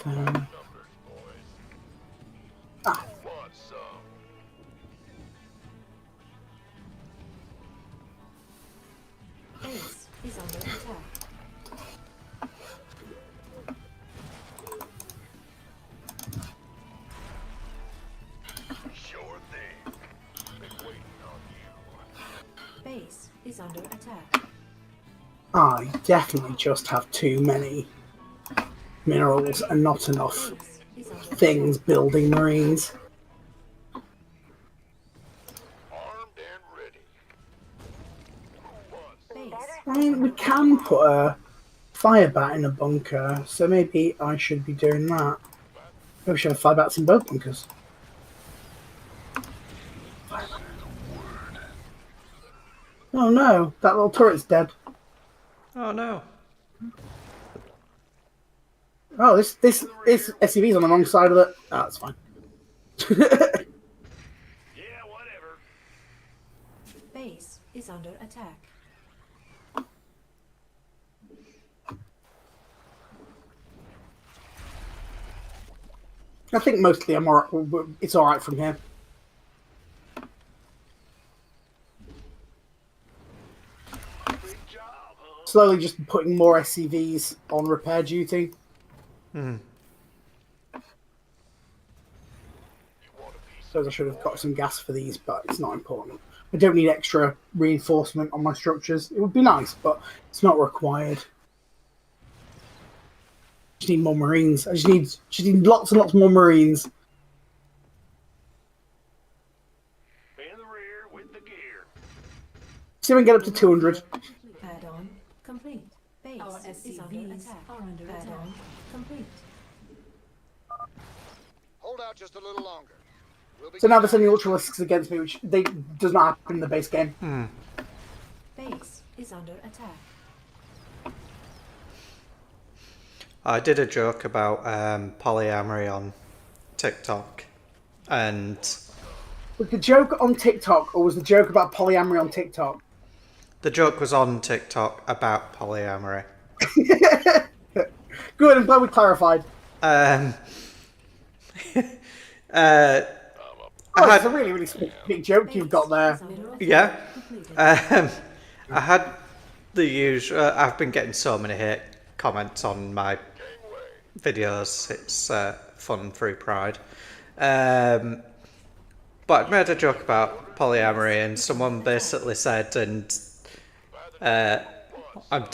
Numbers, boys. Ah, Want some? Base is under attack. Sure thing. Been waiting on you. Base is under attack. I definitely just have too many minerals and not enough Base is under things building Marines. Armed and ready. Who wants? attack. Base I mean, we can put a fire bat in a bunker, so maybe I should be doing that. Maybe we should have fire bats in both bunkers. Oh no, that little turret's dead. Oh no. Oh, this SUV's on the wrong side of it. Oh, that's fine. Yeah, whatever. Base is under attack. I think mostly I'm alright. It's alright from here. Slowly just putting more SCVs on repair duty. Suppose I should have got some gas for these, but it's not important. I don't need extra reinforcement on my structures. It would be nice, but it's not required. I just need more Marines. I just need lots and lots more Marines. In the rear with the gear. See if we can get up to 200. Add-on complete. Base Our is under SCVs attack. are under attack. Add-on complete. Hold out just a little longer. We'll be So now they're sending Ultralisks against me, which does not happen in the base game. Base is under attack. I did a joke about polyamory on TikTok, and Was the joke on TikTok, or was the joke about polyamory on TikTok? the joke was on TikTok about polyamory. Good, I'm glad we clarified. Um, Oh, it's a really, really big joke you've got there. yeah, I had the usual. I've been getting so many hate comments on my videos. It's fun through Pride. But I made a joke about polyamory, and someone basically said, and I'm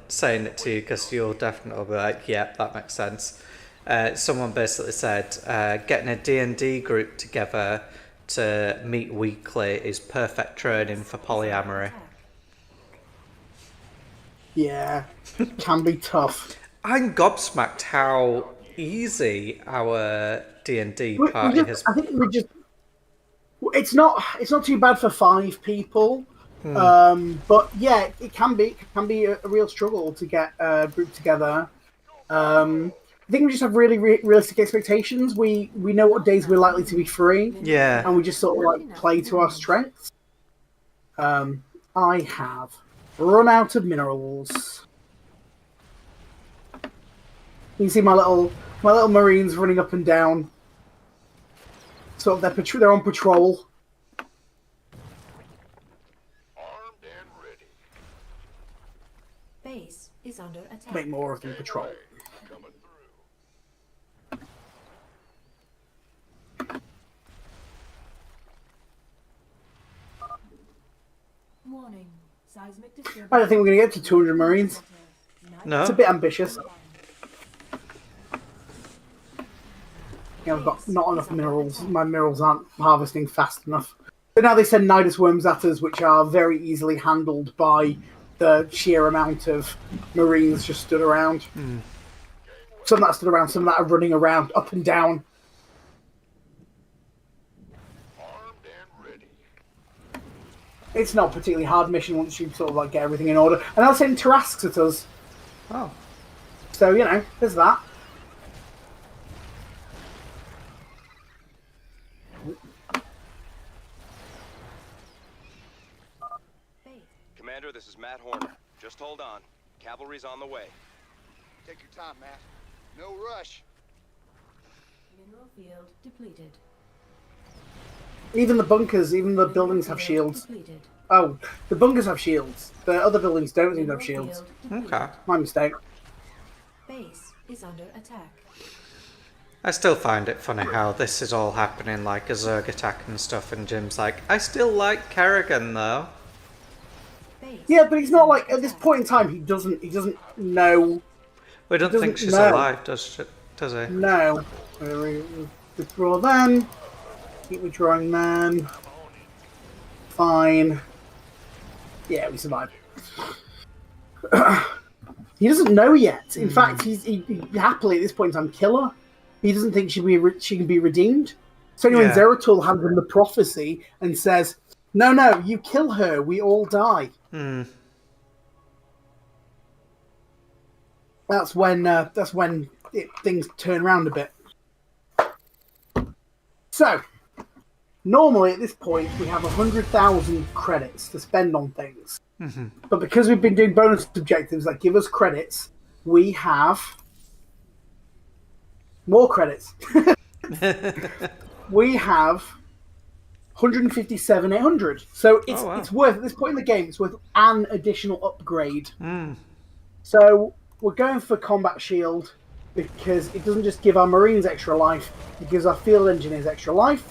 saying it to you because you'll definitely be like, "Yep, that makes sense." Someone basically said, getting a D&D group together to meet weekly is perfect training for polyamory. Yeah, can be tough. I'm gobsmacked how easy our D&D We party just, has. I think we just. It's not too bad for 5 people, but yeah, it can be a real struggle to get a group together. I think we just have really realistic expectations. We know what days we're likely to be free, Yeah. and we just sort of like play to our strengths. I have run out of minerals. You can see my little Marines running up and down. Sort of they're on patrol. Armed and ready. Base is under attack. Make more of them patrol. Coming through. Warning. Seismic disturbance. I don't think we're going to get to 200 Marines. No? It's a bit ambitious. Yeah, I've got not enough minerals. My minerals aren't harvesting fast enough. But now they send Nidus worms at us, which are very easily handled by the sheer amount of Marines just stood around. Some that stood around, some that are running around up and down. Armed and ready. It's not a particularly hard mission once you sort of like get everything in order. And they'll send Tarasques at us. Oh. So, you know, there's that. Commander, this is Matt Horner. Just hold on. Cavalry's on the way. Take your time, Matt. No rush. Mineral field depleted. Even the bunkers, even the buildings have shields. Depleted. Oh, the bunkers have shields. The other buildings don't seem to have shields. Field depleted. Okay. My mistake. Base is under attack. I still find it funny how this is all happening like a Zerg attack and stuff, and Jim's like, I still like Kerrigan though. Base Yeah, but he's not like at this point in time. He doesn't know. We don't think Doesn't she's know. alive, does he? No. Withdraw them. Keep withdrawing them. Fine. Yeah, we survived. He doesn't know yet. In fact, he happily at this point in time killer. He doesn't think she can be redeemed. So anyway, Yeah. Zeratul hands him the prophecy and says, "No, you kill her. We all die." That's when things turn around a bit. So, normally at this point we have 100,000 credits to spend on things, but because we've been doing bonus objectives that give us credits, we have more credits. we have 157,800. So it's Oh, wow. it's worth, at this point in the game, it's worth an additional upgrade. So we're going for Combat Shield because it doesn't just give our Marines extra life, it gives our Field Engineers extra life.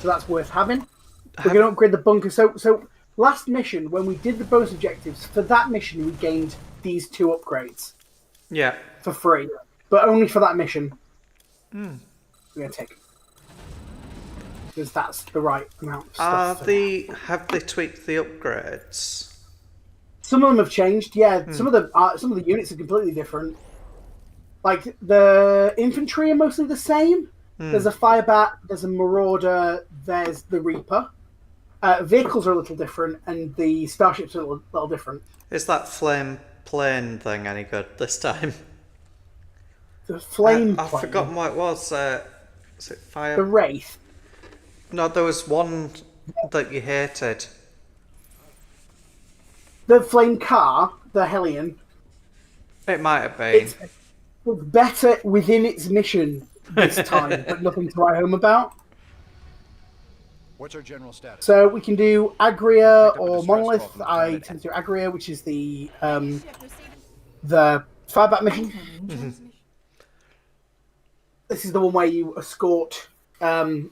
So that's worth having. We're going to upgrade the bunker. So last mission, when we did the bonus objectives, for that mission we gained these 2 upgrades Yeah. for free. But only for that mission. We're going to take it. Because that's the right amount of stuff. Have they tweaked the upgrades? Some of them have changed, yeah. Some of the units are completely different. Like, the infantry are mostly the same. There's a Firebat, there's a Marauder, there's the Reaper. Vehicles are a little different, and the starships are a little different. Is that flame plane thing any good this time? The Flame I've plane, forgotten what it was. Is it fire? the Wraith. No, there was one that you hated. The Flame Car, the Hellion, It might have been. it's better within its mission this time, but nothing to write home about. What's our general status? So we can do Agria up a or distress Monolith. call from I Lieutenant tend to do Agria, which is the Firebat mission. This is the one where you escort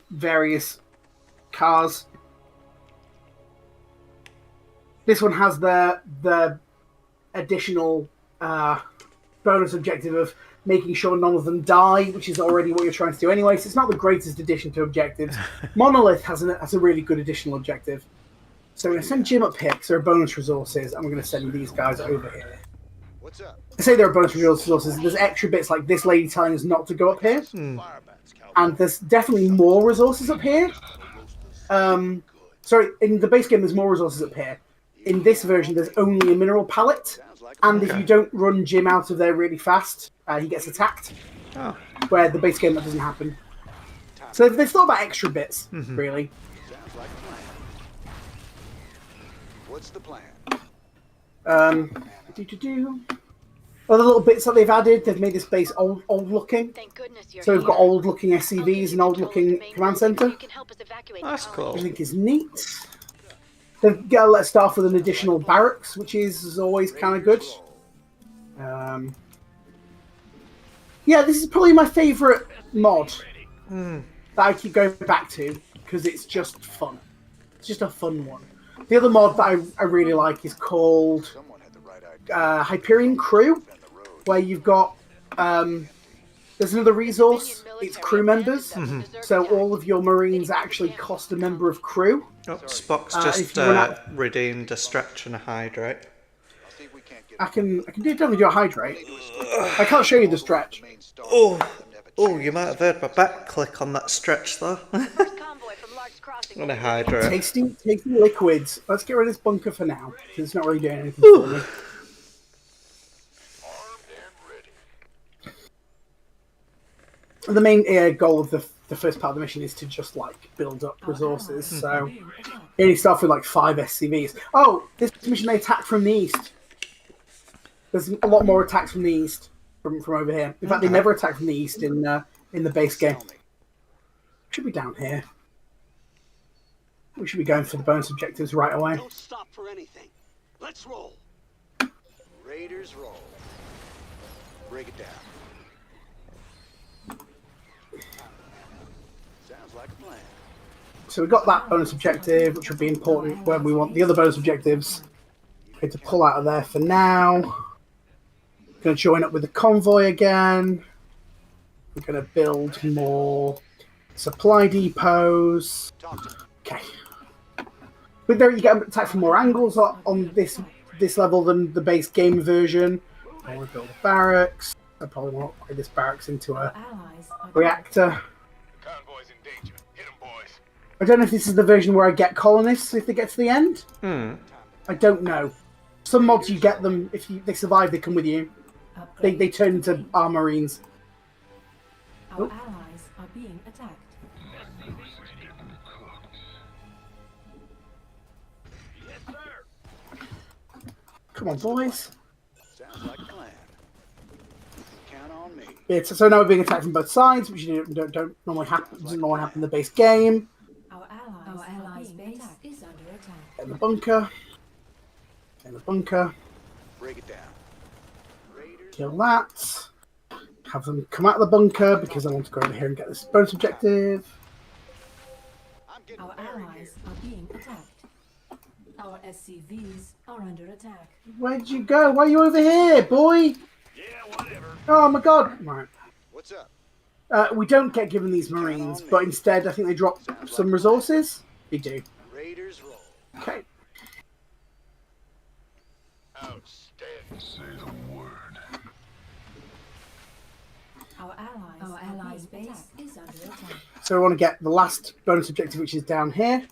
various cars. This one has the additional bonus objective of making sure none of them die, which is already what you're trying to do anyway, so it's not the greatest addition to objectives. Monolith has a really good additional objective. So we're going to send Jim up here because there are bonus resources, and we're going to send these guys over here. What's up? I say there are bonus resources, there's extra bits like this lady telling us not to go up here, Firebats, cowboy. and there's definitely more resources up here. Sorry, in the base game there's more resources up here. In this version there's only a mineral pallet, and if you don't run Jim out of there really fast, he gets attacked. Oh. Where the base game that doesn't happen. So they've thought about extra bits, really. Sounds like a plan. What's the plan? Other little bits that they've added, they've made this base old looking. Thank goodness you're So we've got here. old looking SCVs and old looking command center. You can help us evacuate the That's colony. I cool. think is neat. They've got to let us off with an additional barracks, which is always kind of good. Yeah, this is probably my favourite mod that I keep going back to because it's just fun. It's just a fun one. The other mod that I really like is called Someone had the right idea. Hyperion Crew, Bend the road. where you've got there's another resource. It's crew members, so all of your Marines actually cost a member of crew. Oh, Spock's if just you run out- redeemed a stretch and a hydrate. I'll see if we can't get I can definitely do a hydrate. I can't show you the stretch. the main star. Oh, Let them have a oh, chance. you might have heard my back click on that stretch though. First convoy from Lark's Crossing. On a hydrate. Tasty liquids. Let's get rid of this bunker for now because it's not really doing anything for me. The main goal of the first part of the mission is to just like build up resources. So you only start with like 5 SCVs. Oh, this mission they attack from the east. There's a lot more attacks from the east from over here. In fact, they never attack from the east in the base game. Should be down here. We should be going for the bonus objectives right away. Don't stop for anything. Let's roll. Raiders roll. Break it down. Sounds like a plan. So we've got that bonus objective, which will be important when we want the other bonus objectives. Going to pull out of there for now. Going to join up with the convoy again. We're going to build more supply depots. Talk to me. Okay. But there you get attacked from more angles on this level than the base game version. I want to build a barracks. I probably want to upgrade this barracks into a Allies are reactor. Convoy's in danger. Hit 'em, boys. I don't know if this is the version where I get colonists if they get to the end. I don't know. Some mods you get them if they survive, they come with you. upgraded. They turn into our marines. Our allies are being attacked. Come on, boys. Sounds like a plan. Count on on me. It's so now we're being attacked from both sides, which don't normally happen. Doesn't normally happen in the base game. Our allies' base is under attack. In the bunker. In the bunker. Break it down. Raiders. Kill that. Have them come out of the bunker because I want to go over here and get this bonus objective. I'm getting Our buried allies are being attacked. Our SCVs are under attack. Where'd you go? Why are you over here, boy? Yeah, whatever. Oh my god. Right. What's up? We don't get given these marines, but instead I think they drop some resources. They do. Raiders roll. Okay. Outstanding. Say the word. Our allies' base is under attack. So we want to get the last bonus objective, which is down here.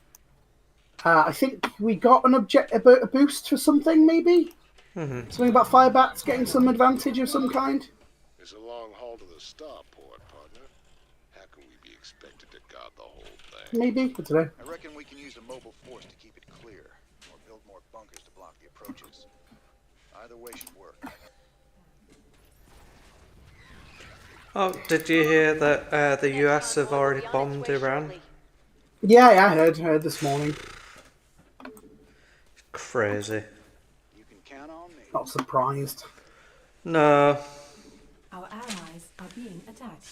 I think we got an a boost for something, maybe? Something about fire bats getting some advantage of some kind? It's a long haul to the starport, partner. How can we be expected to guard the whole thing? Maybe? I don't know. I reckon we can use a mobile force to keep it clear, or build more bunkers to block the approaches. Either way should work. Oh, did you hear that the US have already bombed Iran? Yeah, I heard this morning. Crazy. You can count on me. Not surprised. No. Our allies are being attacked.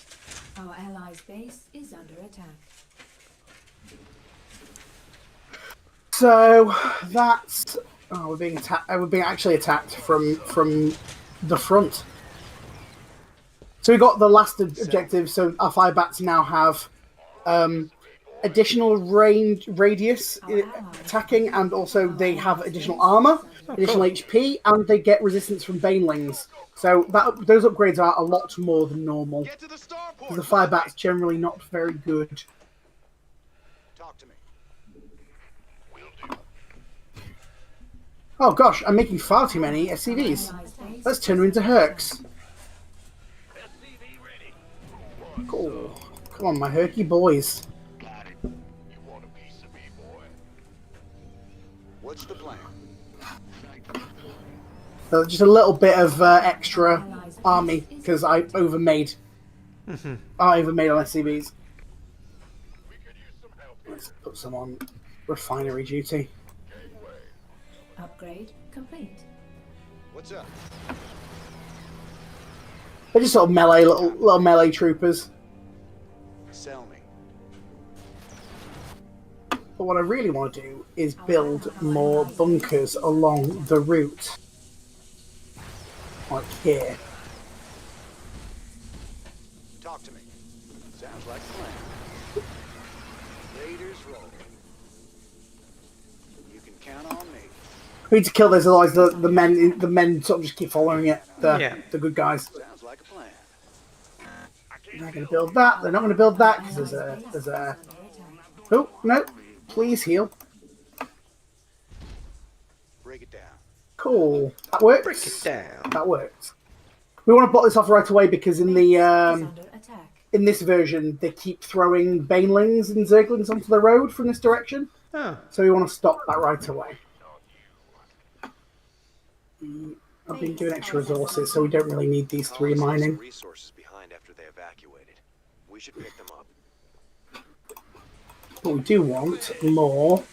Our allies' base is under attack. So that's we're being attacked. We're being actually attacked from the front. So we got the last objective. So our fire bats now have additional radius attacking, and also they have additional armor, additional HP, and they get resistance from banelings. So those upgrades are a lot more than normal. Get to the starport. Because the fire bat's generally not very good. Talk to me. Oh gosh, I'm making far too many SCVs. Let's turn them into Hercs. Cool. Come on, my Herky boys. Got it. You want a piece of me, boy? What's the plan? Just a little bit of extra army, because I overmade. I overmade on SCVs. We could use some help. Let's put some on refinery duty. Upgrade complete. What's up? They're just sort of melee, little melee troopers. Sell me. But what I really want to do is build more bunkers along the route. Like here. Talk to me. Sounds like a plan. Raiders roll. You can count on me. We need to kill this, otherwise the men sort of just keep following it. The good guys. Sounds like a plan. They're not going to build that. They're not going to build that because there's a. Oh no! Please heal. Break it down. Cool. That works. Break it down. That works. We want to block this off right away because in the Under attack. in this version they keep throwing banelings and zerglings onto the road from this direction. Oh. So we want to stop that right away. I've been doing extra resources, so we don't really need these three mining. Resources behind after they evacuated. We should pick them up. But we do want more.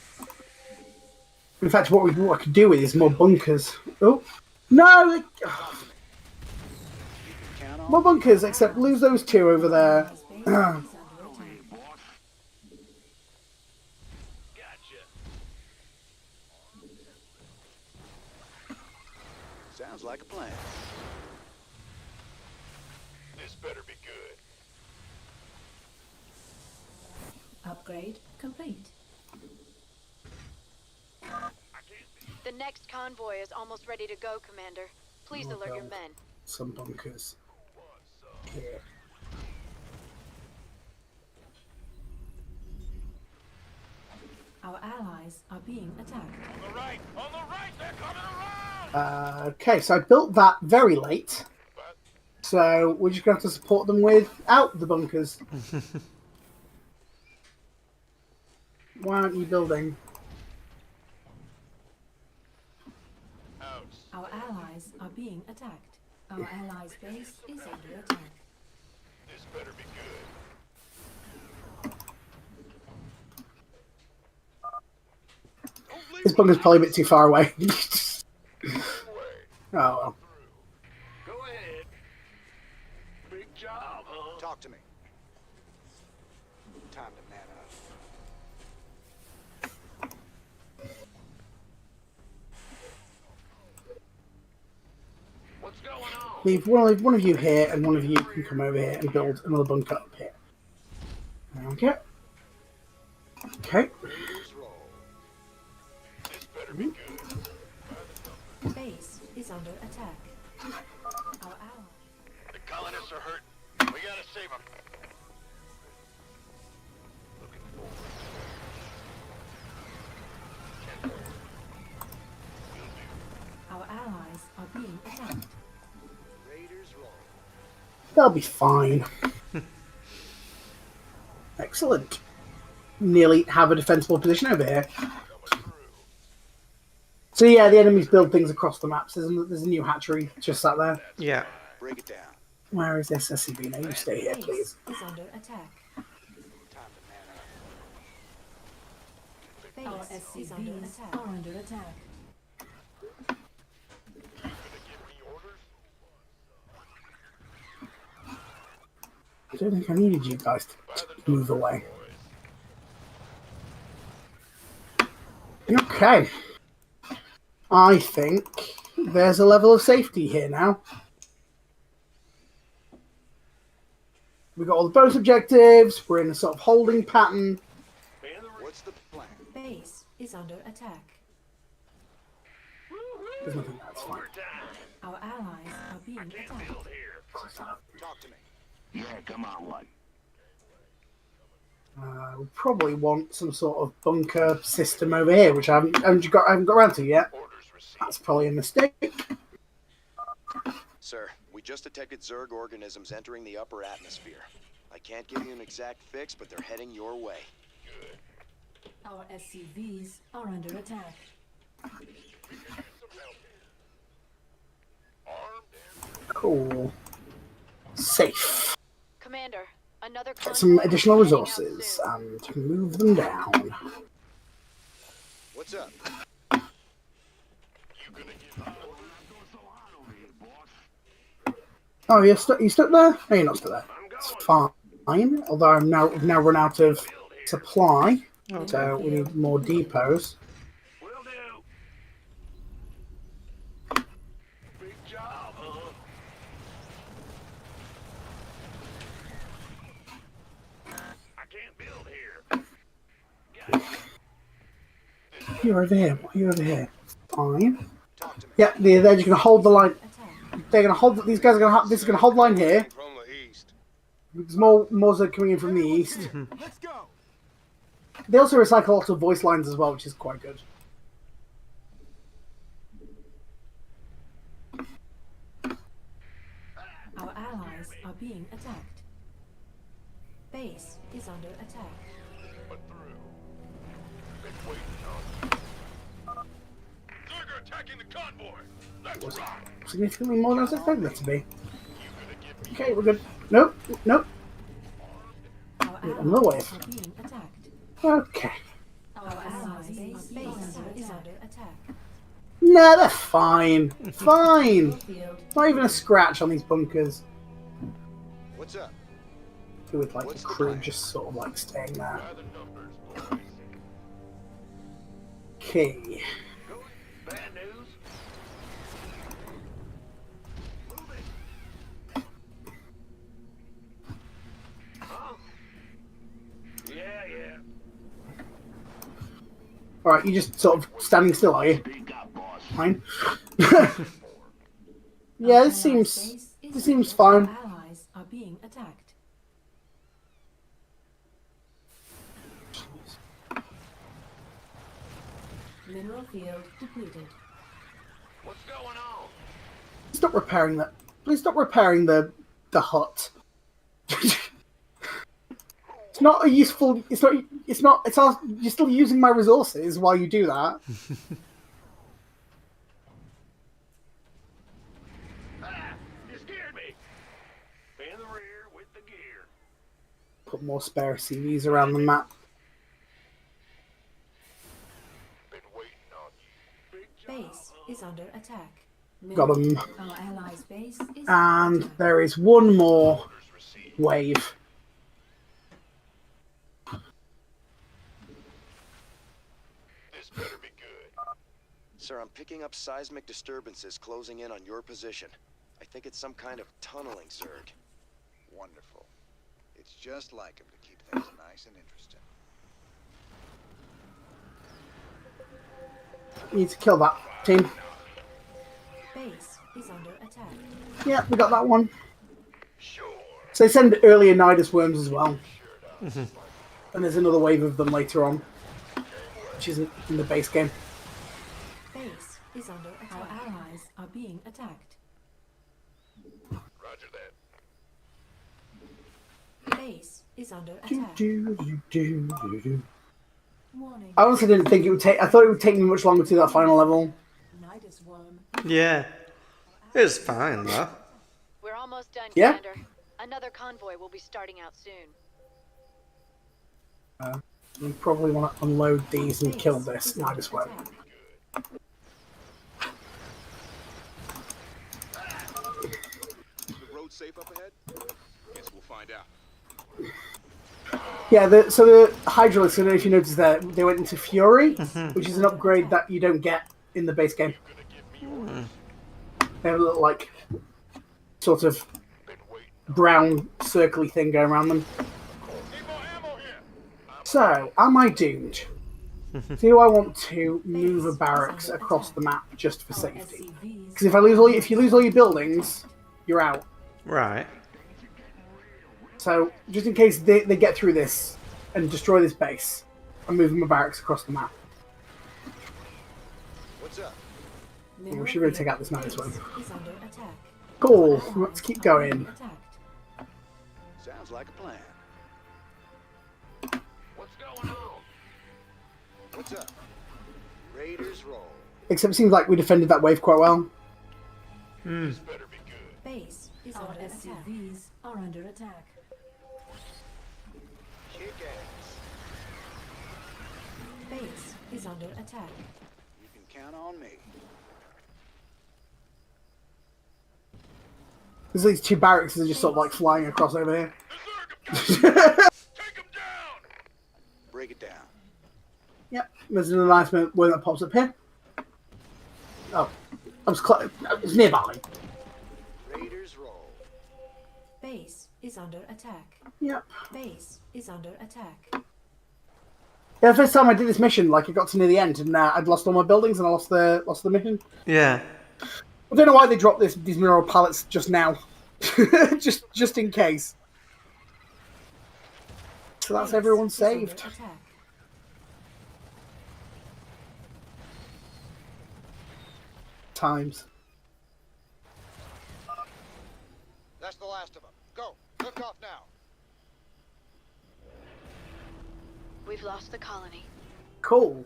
In fact, what I could do with is more bunkers. Oh no! Count on More bunkers, except lose those two over there. Sounds like a plan. This better be good. Upgrade complete. The next convoy is almost ready to go, Commander. Please alert your men. Some bunkers. Here. Our allies are being attacked. On the right, they're coming around. Okay, so I built that very late. So we're just going to have to support them without the bunkers. Why aren't you building? Our allies are being attacked. Our allies' base is under attack. This better be good. Don't leave This bunker's probably a bit too far away. me away. Oh well. Go ahead. Big job, huh? Talk to me. Time to man up. What's going on? Leave one of you here, and one of you can come over here and build another bunker up here. Okay. Okay. Raiders roll. This better be good. Base is under attack. Our ally. The colonists are hurt. We gotta save them. Looking forward. Our allies are being attacked. Raiders roll. They'll be fine. Excellent. Nearly have a defensible position over here. So yeah, the enemies build things across the maps. There's a new hatchery just sat there. Yeah. Break it down. Where is this SCV? Now you stay here, please. Base is under attack. Time to man up. Our SCVs are under attack. I don't think I needed you guys to move away. Okay. I think there's a level of safety here now. We got all the bonus objectives. We're in a sort of holding pattern. What's the plan? Base is under attack. There's nothing that's fine. Our allies are being attacked. Talk to me. Yeah, come on, one. We probably want some sort of bunker system over here, which I haven't got around to yet. That's probably a mistake. Sir, we just detected Zerg organisms entering the upper atmosphere. I can't give you an exact fix, but they're heading your way. Our SCVs are under attack. Cool. Safe. Commander, another Get some convoy is additional heading out resources soon. and move them down. What's up? Oh, you're stuck. You stuck there? No, you're not stuck there. It's fine. Although I've now run out of supply, so we need more depots. Will do. Big job, huh? I can't build here. You're over here. Why are you over here? Fine. Talk to me. Yeah, they're just going to hold the line. Attack. They're going to hold. These guys are going to. This is going to hold the line here. From the east. There's more Zerg coming in from the east. Let's go. They also recycle lots of voice lines as well, which is quite good. Our allies are being attacked. Base is under attack. But through. Been waiting on. Zerg are attacking the convoy. Let's rock. Significantly more than I was expecting that to be. You gonna give me Okay, we're good. Nope, nope. Our Another way. allies are being attacked. Okay. Our allies' base is under attack. Nah, they're fine. Fine. Field Not even a scratch on these bunkers. What's up? With like What's the the crew plan? just sort of like staying there. by the numbers, boys. Okay. Bad news. Move it. Huh? Yeah. Alright, you just sort of standing still, are you? Speak up, boss. Fine. Yeah, this seems fine. Our allies are being attacked. Mineral field depleted. What's going on? Stop repairing that. Please stop repairing the hut. It's not a useful. It's not. It's not. It's all, you're still using my resources while you do that. in the rear with the gear. Put more spare CVs around the map. Been waiting on you. Big job. Base is under attack. Got them. Our allies' base is And under attack. there is one more Orders received. wave. This better be good. Sir, I'm picking up seismic disturbances closing in on your position. I think it's some kind of tunneling, Zerg. Wonderful. It's just like him to keep things nice and interesting. You need to kill that team. Base is under attack. Yeah, we got that one. Sure. So they send earlier Nidus worms as well. And there's another wave of them later on, which isn't in the base game. Base is under attack. Our allies are being attacked. Roger that. Base is under Do, attack. do, do, do, do, do. Warning. I honestly didn't think it would take. I thought it would take me much longer to do that final level. Nidus worm. Yeah. It's fine, though. We're almost done, Yeah? Commander. Another convoy will be starting out soon. You probably want to unload these and kill this Nidus worm. The road safe up ahead? Guess we'll find out. Yeah, so the Hydralisks, I don't know if you noticed that, they went into Fury, which is an upgrade that you don't get in the base game. They have a little, like, sort of brown, circly thing going around them. Need more ammo here. So, am I doomed? Do I want to move a barracks across the map just for safety? Because if you lose all your buildings, you're out. Right. So, just in case they get through this and destroy this base, I'm moving my barracks across the map. What's up? We should really take out this Nidus one. Is under attack. Cool, let's keep going. Attacked. Sounds like a plan. What's going on? What's up? Raiders roll. Except it seems like we defended that wave quite well. This better be good. Base is under attack. SCVs are under attack. Kick ass. Base is under attack. You can count on me. There's these two barracks that are just sort of like flying across over here. Take him down! Break it down. Yep, there's another nice one that pops up here. Oh, I was it's nearby. Raiders roll. Base is under attack. Yep. Base is under attack. Yeah, the first time I did this mission, like, it got to near the end, and I'd lost all my buildings, and I lost the mission. Yeah. I don't know why they dropped these mineral pallets just now, just in case. So that's everyone Base is under saved. attack. Times. That's the last of them. Go. Hook off now. We've lost the colony. Cool.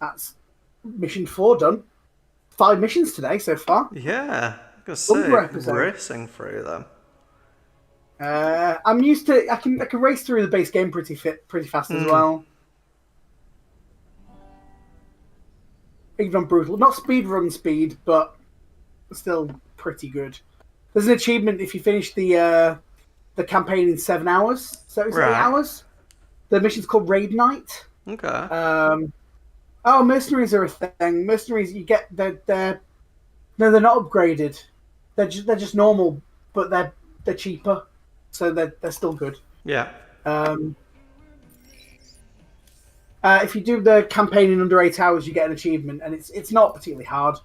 That's mission 4 done. 5 missions today so far. Yeah. I gotta Over say, episode. racing through them. I'm used to. I can race through the base game pretty fast as well. Even on brutal, not speedrun speed, but still pretty good. There's an achievement if you finish the campaign in 7 hours. So it's 8 Right. hours. The mission's called Raid Night. Okay. Mercenaries are a thing. Mercenaries, you get they're no, they're not upgraded. They're just normal, but they're cheaper, so they're still good. Yeah. If you do the campaign in under 8 hours, you get an achievement, and it's not particularly hard.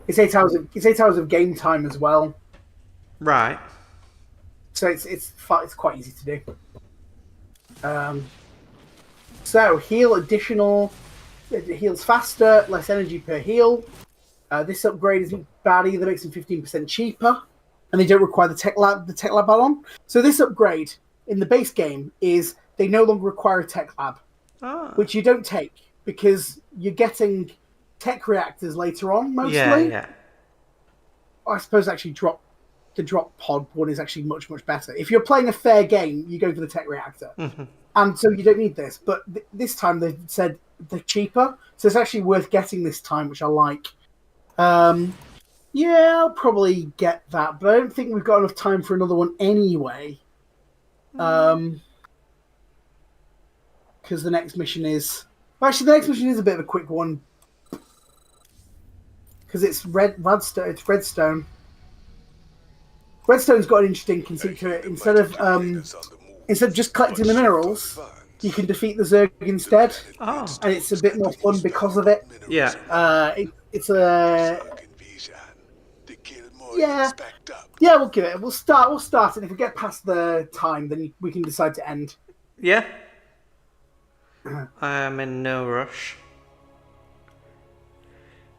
It's 8 hours. It's 8 hours of game time as well. Right. So it's quite easy to do. So heal additional. It heals faster, less energy per heal. This upgrade isn't bad either; makes them 15% cheaper, and they don't require the tech lab add-on. So this upgrade in the base game is they no longer require a tech lab, which you don't take because you're getting tech reactors later on mostly. Yeah. I suppose actually drop the drop pod one is actually much, much better. If you're playing a fair game, you go for the tech reactor. And so you don't need this. But this time they've said they're cheaper. So it's actually worth getting this time, which I like. Yeah, I'll probably get that. But I don't think we've got enough time for another one anyway. Because the next mission is... Well, actually, the next mission is a bit of a quick one. Because it's Redstone. It's Redstone. Redstone's got an interesting conceit to it. Instead of just collecting the minerals, you can defeat the Zerg instead. Oh. And it's a bit more fun because of it. Yeah. It's a... Yeah. Yeah, we'll give it. We'll start, and if we get past the time, then we can decide to end. Yeah. I am in no rush.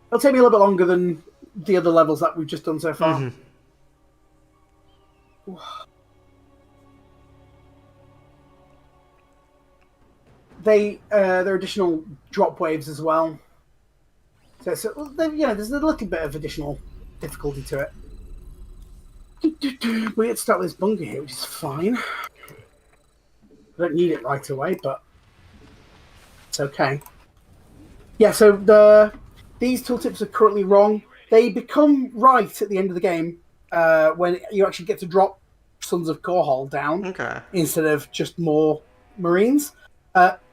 It'll take me a little bit longer than the other levels that we've just done so far. There are additional drop waves as well. So there's a little bit of additional difficulty to it. We get to start with this bunker here, which is fine. I don't need it right away, but it's okay. Yeah, so these tooltips are currently wrong. They become right at the end of the game when you actually get to drop Sons of Korhal down instead of just more Marines.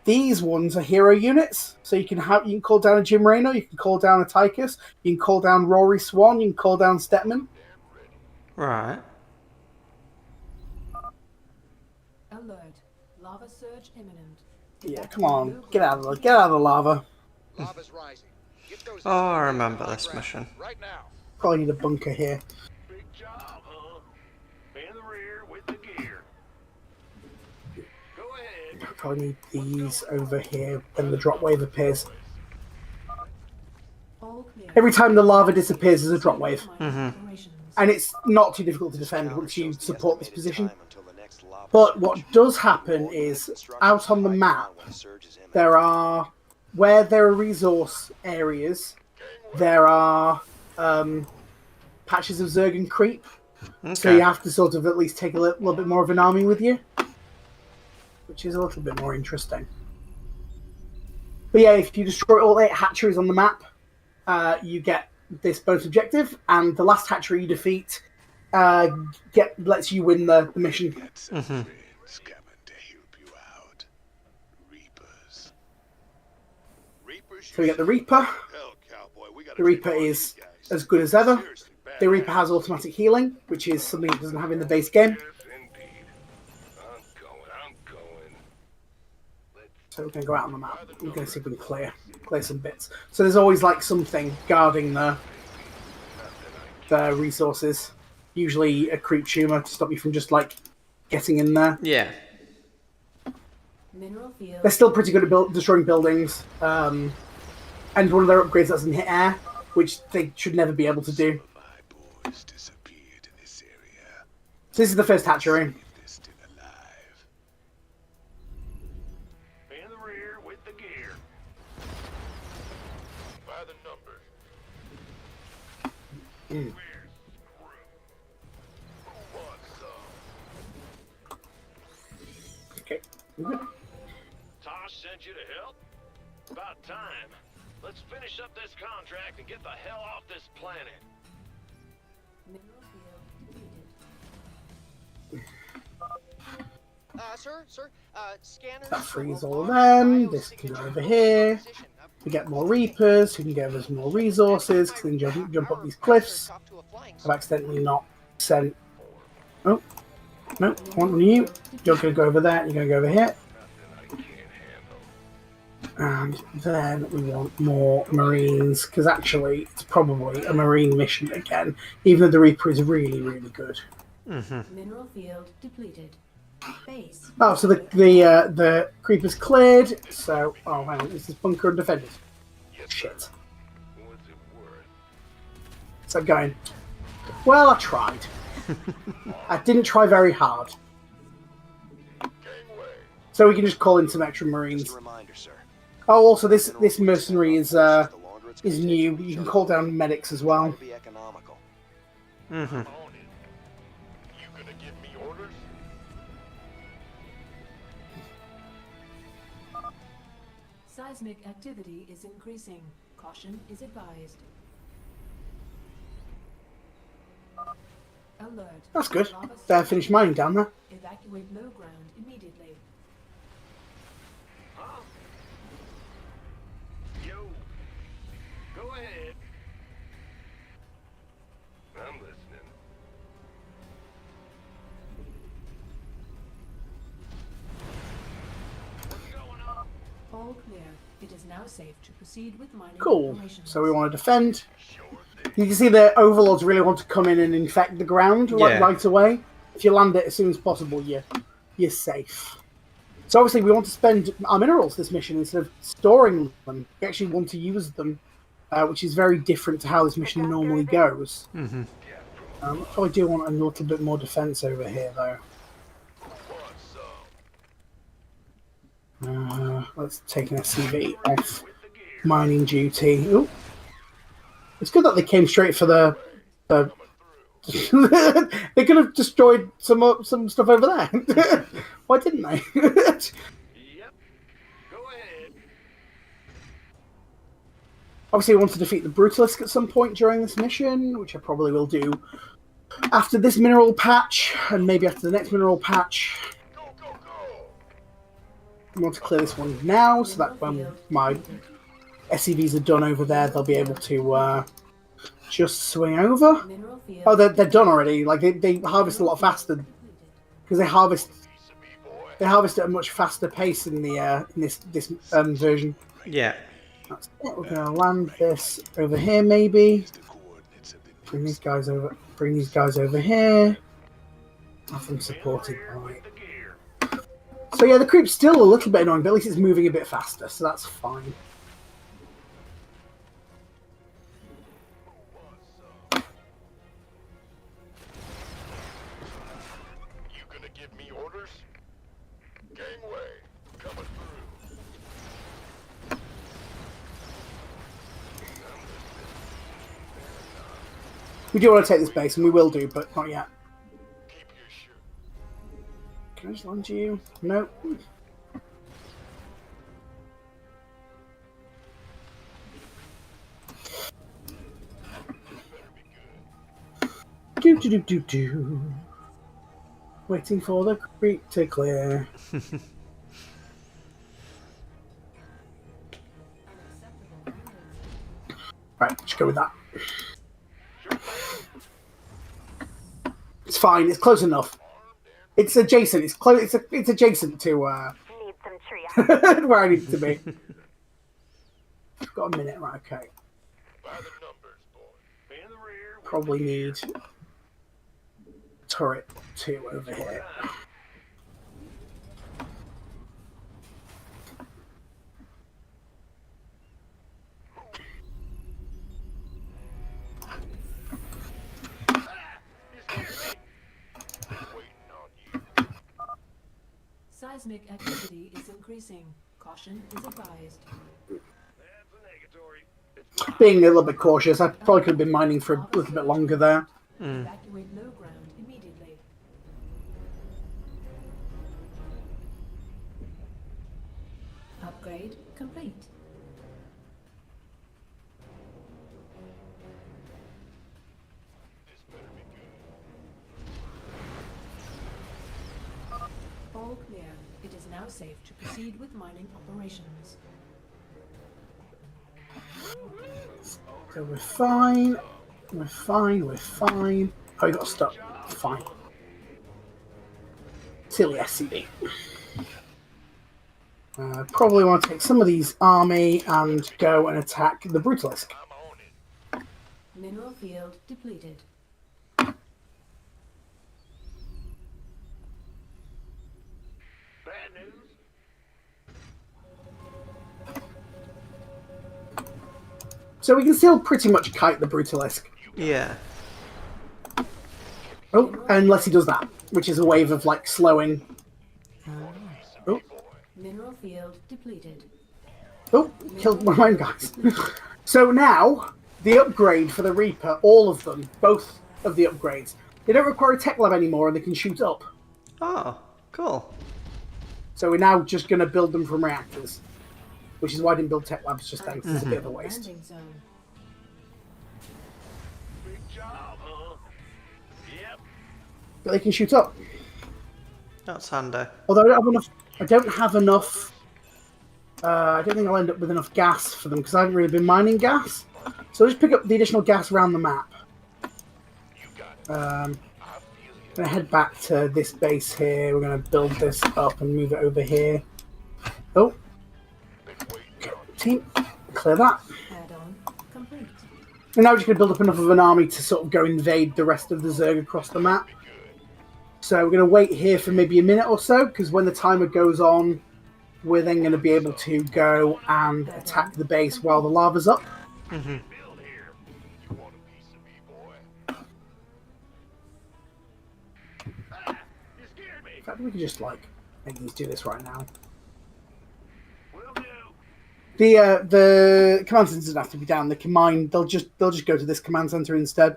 These ones are hero units, so you can call down a Jim Raynor, you can call down a Tychus, you can call down Rory Swan, you can call down Stepman. Right. Alert. Lava surge imminent. Yeah, come on, get out of the lava. Lava's rising. Get those Oh, I remember this mission. right now. Probably need a bunker here. Big job, huh? In the rear with the gear. Go ahead. Probably need these over here when the drop wave appears. All clear. Every time the lava disappears, there's a drop wave. Operations. And it's not too difficult to defend once you support this position. But what does happen is, out on the map, where there are resource areas, there are patches of Zerg and creep. So you have to sort of at least take a little bit more of an army with you, which is a little bit more interesting. But yeah, if you destroy all 8 hatcheries on the map, you get this bonus objective, and the last hatchery you defeat lets you win the mission. So we get the Reaper. The Reaper is as good as ever. The Reaper has automatic healing, which is something it doesn't have in the base game. So we're going to go out on the map. We're going to see if we can clear some bits. So there's always like something guarding the resources. Usually a creep tumor to stop you from just like getting in there. Yeah. Mineral field. They're still pretty good at destroying buildings. And one of their upgrades doesn't hit air, which they should never be able to do. So this is the first hatchery. In the rear with the gear. By the numbers. Okay. Tosh sent you to help? About time. Let's finish up this contract and get the hell off this planet. Mineral field depleted. Sir, scanners. That frees all of them. This can go over here. We get more Reapers who can give us more resources because they can jump up these cliffs. I've accidentally not sent... Oh. No, one on you. You're going to go over there. You're going to go over here. And then we want more Marines, because actually it's probably a Marine mission again, even though the Reaper is really, really good. Mineral field depleted. Base. Oh, so the Creeper's cleared, so... Oh, hang on, this is bunker undefended. Shit. What's it worth? So I'm going... Well, I tried. I didn't try very hard. So we can just call in some extra Marines. Just a reminder, sir. Oh, also this mercenary is new. You can call down medics as well. Be economical. give me orders? Seismic activity is increasing. Caution is advised. Alert. That's good. Lava Better finish mining down there. Evacuate low ground immediately. Huh? Yo. Go ahead. I'm listening. What's going on? All clear. It is now safe to proceed with mining Cool. operations. So we want to defend. Sure thing. You can see the overlords really want to come in and infect the ground like Yeah. right away. If you land it as soon as possible, you're safe. So obviously we want to spend our minerals this mission instead of storing them. We actually want to use them, which is very different to how this mission normally goes. Mm-hmm. I probably do want a little bit more defense over here, though. Let's take an SCV off mining duty. Ooh. It's good that they came straight for the they could have destroyed some stuff over there. Why didn't they? Yep. Go ahead. Obviously, I want to defeat the Brutalisk at some point during this mission, which I probably will do after this mineral patch, and maybe after the next mineral patch. Go, go, go! I want to clear this one now, so that when my SCVs are done over there, they'll be able to just swing over. Mineral field. Oh, they're done already. Like they harvest a lot faster because they harvest at a much faster pace in the in this version. Yeah. That's it. We're gonna land this over here, maybe. Bring these guys over. Bring these guys over here. Have them supported by. So yeah, the creep's still a little bit annoying, but at least it's moving a bit faster, so that's fine. You gonna give me orders? Gangway, coming through. We do want to take this base, and we will do, but not yet. Keep your shoot. Can I just land you? No. Do. Waiting for the creek to clear. Right, just go with that. It's fine. It's close enough. It's adjacent. It's close. It's adjacent to Need some triage. where I need to be. Got a minute, right? Okay. By the numbers, boy. In the rear. Probably need turret 2 over here. Seismic activity is increasing. Caution is advised. That's a negatory. Being a little bit cautious, I probably could have been mining for a little bit longer there. Evacuate low ground immediately. Upgrade complete. All clear. It is now safe to proceed with mining operations. So we're fine. We're fine. We're fine. Oh, you got stuck. Fine. Silly SCV. Probably want to take some of these army and go and attack the Brutalisk. I'm on it. Mineral field depleted. Bad news. So we can still pretty much kite the Brutalisk. Yeah. Oh, unless he does that, which is a wave of like slowing. Oh, Mineral field depleted. oh, killed one of my own guys. So now the upgrade for the Reaper, all of them, both of the upgrades, They don't require a tech lab anymore, and they can shoot up. Oh, cool. So we're now just going to build them from reactors, which is why I didn't build tech labs just then, because it's a bit of a waste. Landing zone. Big job, huh? Yep. But they can shoot up. That's handy. Although I don't have enough. I don't have enough. I don't think I'll end up with enough gas for them because I haven't really been mining gas. So I'll just pick up the additional gas around the map. I'm going to head back to this base here. We're going to build this up and move it over here. Oh. Okay, team, clear that. Add-on complete. And now we're just going to build up enough of an army to sort of go invade the rest of the Zerg across the map. So we're going to wait here for maybe a minute or so, because when the timer goes on, we're then going to be able to go and attack the base while the lava's up. Mm-hmm. In fact, we can just, like, make these do this right now. The command center doesn't have to be down. They can mine. They'll just go to this command center instead.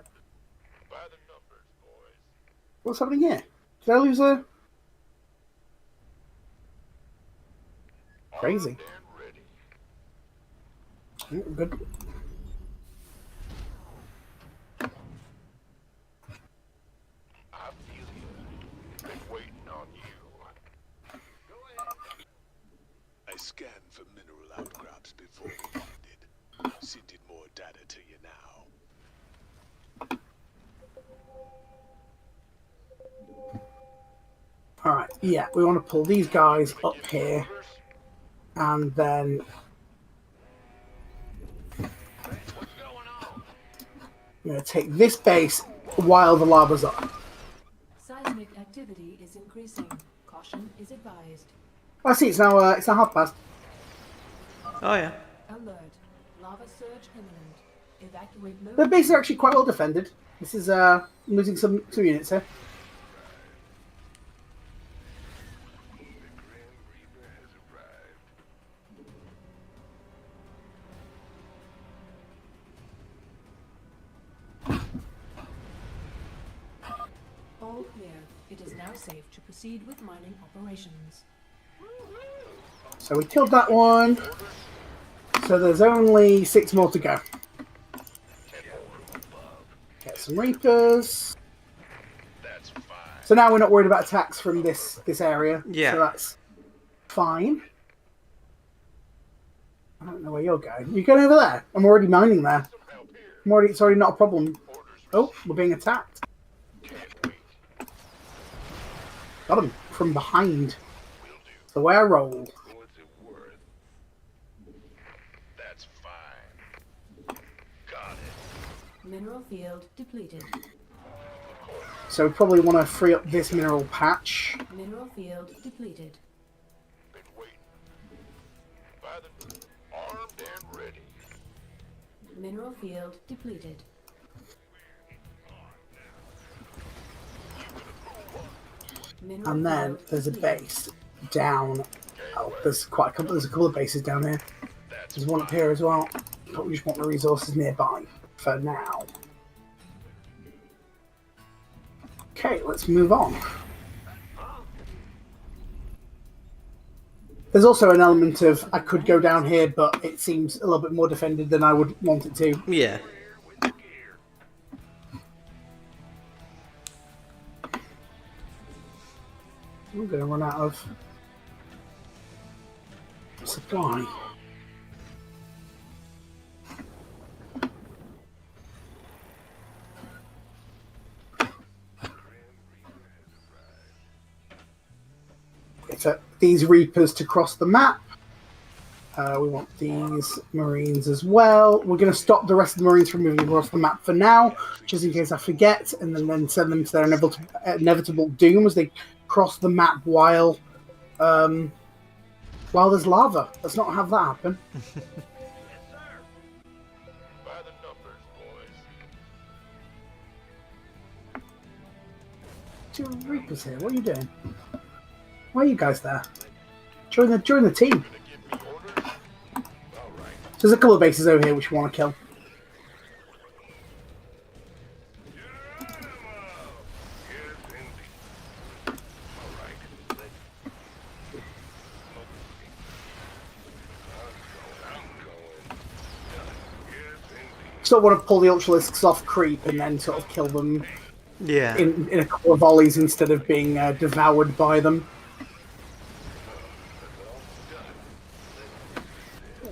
What's happening here? Did I lose a... Crazy. Good. I scanned for mineral outcrops before we landed. Sending more data to you now. Alright, yeah, we want to pull these guys up here. And then... I'm going to take this base while the lava's up. Seismic activity is increasing. Caution is advised. I see, it's now half past. Oh, yeah. Alert. Lava surge imminent. Evacuate load. The bases are actually quite well defended. This is losing some units here. All clear. It is now safe to proceed with mining operations. So we killed that one. So there's only 6 more to go. Get some Reapers. So now we're not worried about attacks from this area. Yeah. So that's fine. I don't know where you're going. You're going over there. I'm already mining there. It's already not a problem. Oh, we're being attacked. Got him from behind. That's the way I roll. Mineral field depleted. So we probably want to free up this mineral patch. Mineral field depleted. Armed and ready. Mineral field depleted. Mineral And then field there's a depleted. base down. Oh, there's a couple of bases down here. There's one up here as well. But we just want the resources nearby for now. Okay, let's move on. There's also an element of I could go down here, but it seems a little bit more defended than I would want it to. Yeah. I'm going to run out of supply. So these Reapers to cross the map. We want these Marines as well. We're going to stop the rest of the Marines from moving across the map for now, just in case I forget, and then send them to their inevitable doom as they cross the map while there's lava. Let's not have that happen. By the numbers, boys. 2 Reapers here. What are you doing? Why are you guys there? Join the team. So there's a couple of bases over here which we want to kill. sort of want to pull the Ultralisks off creep and then sort of kill them Yeah. in a couple of volleys instead of being devoured by them.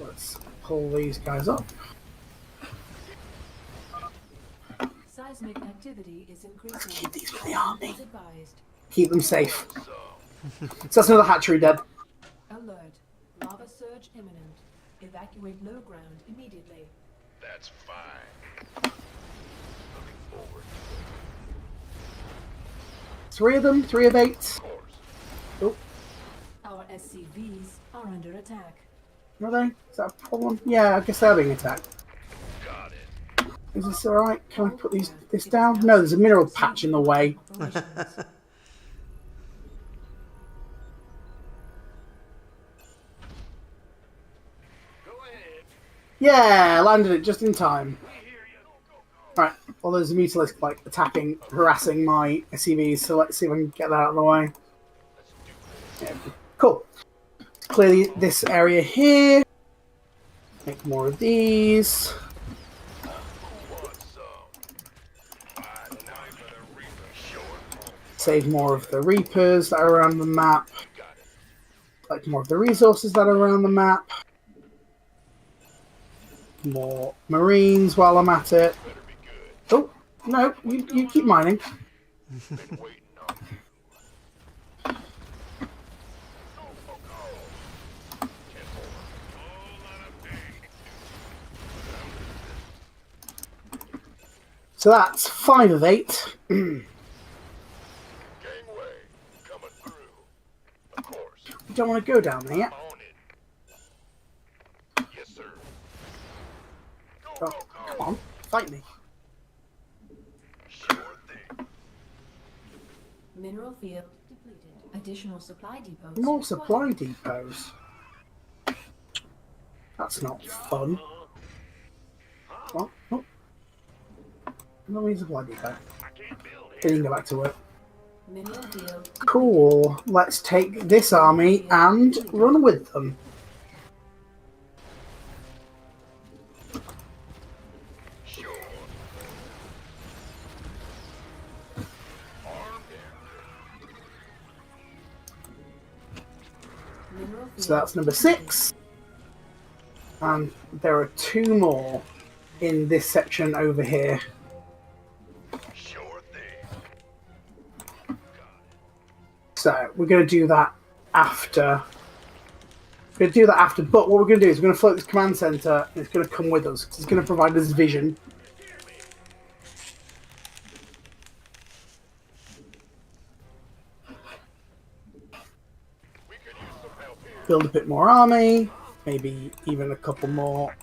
Let's pull these guys up. Seismic activity is increasing. Keep these for the army. As advised. Keep them safe. So that's another hatchery dead. Alert. Lava surge imminent. Evacuate low ground immediately. That's fine. Looking forward. 3 of them, 3 of 8. Of course. Oh, Our SCVs are under attack. are they? Is that a problem? Yeah, I guess they're being attacked. Got it. Is this alright? Can I put this down? No, there's a mineral patch in the way. Operations. Go ahead. Yeah, landed it just in time. We hear you. Right, well there's a Mutalisk like attacking, harassing my SCVs, so let's see if I can get that out of the way. Yeah, cool. Clear this area here. Make more of these. Save more of the Reapers that are around the map. Collect more of the resources that are around the map. More Marines while I'm at it. Oh, no, you keep mining. So that's 5 of 8. Gangway coming through. Of course. You don't want to go down there yet. On it. Yes, sir. Go, Oh, go, come go. on, fight me. Sure thing. Mineral field depleted. Additional supply depots. More required. supply depots. That's not fun. What? Oh. No need supply depot. I can't build it. Then you can go back to work. Mineral field. Cool. Let's take this army and run with them. Sure. Armed Mineral field. So that's number 6. And there are 2 more in this section over here. Sure thing. So we're going to do that after. We're going to do that after. But what we're going to do is we're going to float this command center, and it's going to come with us. 'Cause it's going to provide us vision. We could use some help here. Build a bit more army. Maybe even a couple more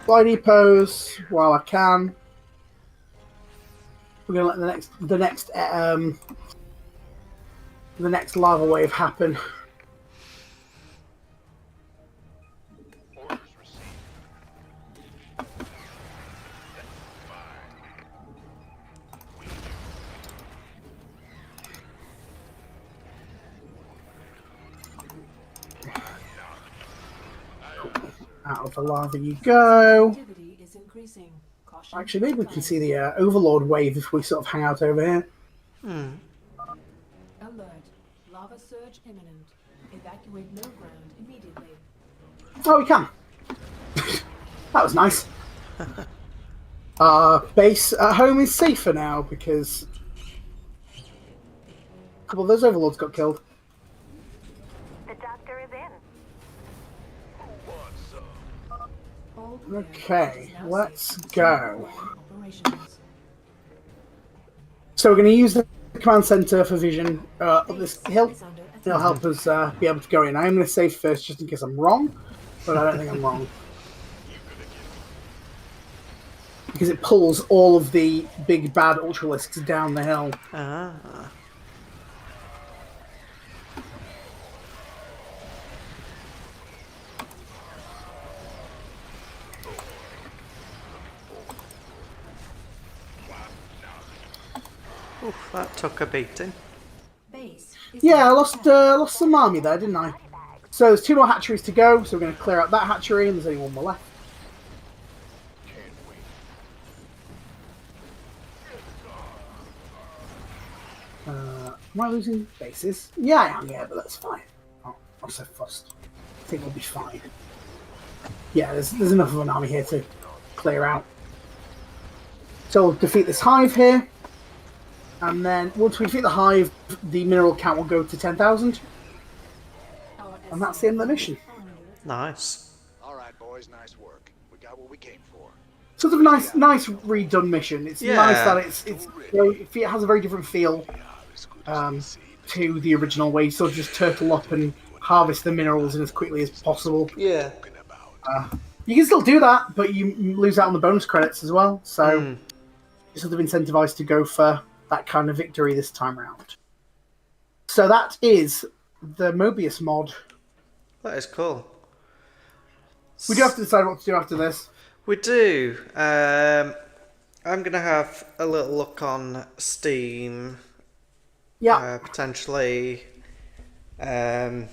fly depots while I can. We're going to let the next lava wave happen. Orders received. Out of the lava you go. Activity is increasing. Caution. Actually, maybe we can see the Overlord wave if we sort of hang out over here. Alert. Lava surge imminent. Evacuate low ground immediately. Oh, we can. That was nice. Our base at home is safer now because a couple of those Overlords got killed. The doctor is in. All clear. Okay, Now let's safe. go. Operations. So we're going to use the command center for vision up this hill. Is under attack. It'll help us be able to go in. I'm going to save first just in case I'm wrong, but I don't think I'm wrong. Because it pulls all of the big bad Ultralisks down the hill. Ah. Oof, that took a beating. Base is Yeah, I under attack. lost some army there, didn't I? So there's 2 more hatcheries to go, so we're going to clear out that hatchery, and there's only 1 more left. Am I losing bases? Yeah, I am. Yeah, but that's fine. Oh, I'm so fussed. I think we'll be fine. Yeah, there's enough of an army here to clear out. So we'll defeat this hive here. And then once we defeat the hive, the mineral count will go to 10,000. And that's the end of the mission. Nice. All right, boys, nice work. We got what we came for. Sort of nice redone mission. It's nice that it has a very different feel to the original, where you sort of just turtle up and harvest the minerals in as quickly as possible. Yeah. You can still do that, but you lose out on the bonus credits as well. So you're sort of incentivized to go for that kind of victory this time around. So that is the Mobius mod. That is cool. We do have to decide what to do after this. We do. I'm going to have a little look on Steam. Yeah. Potentially. Nice.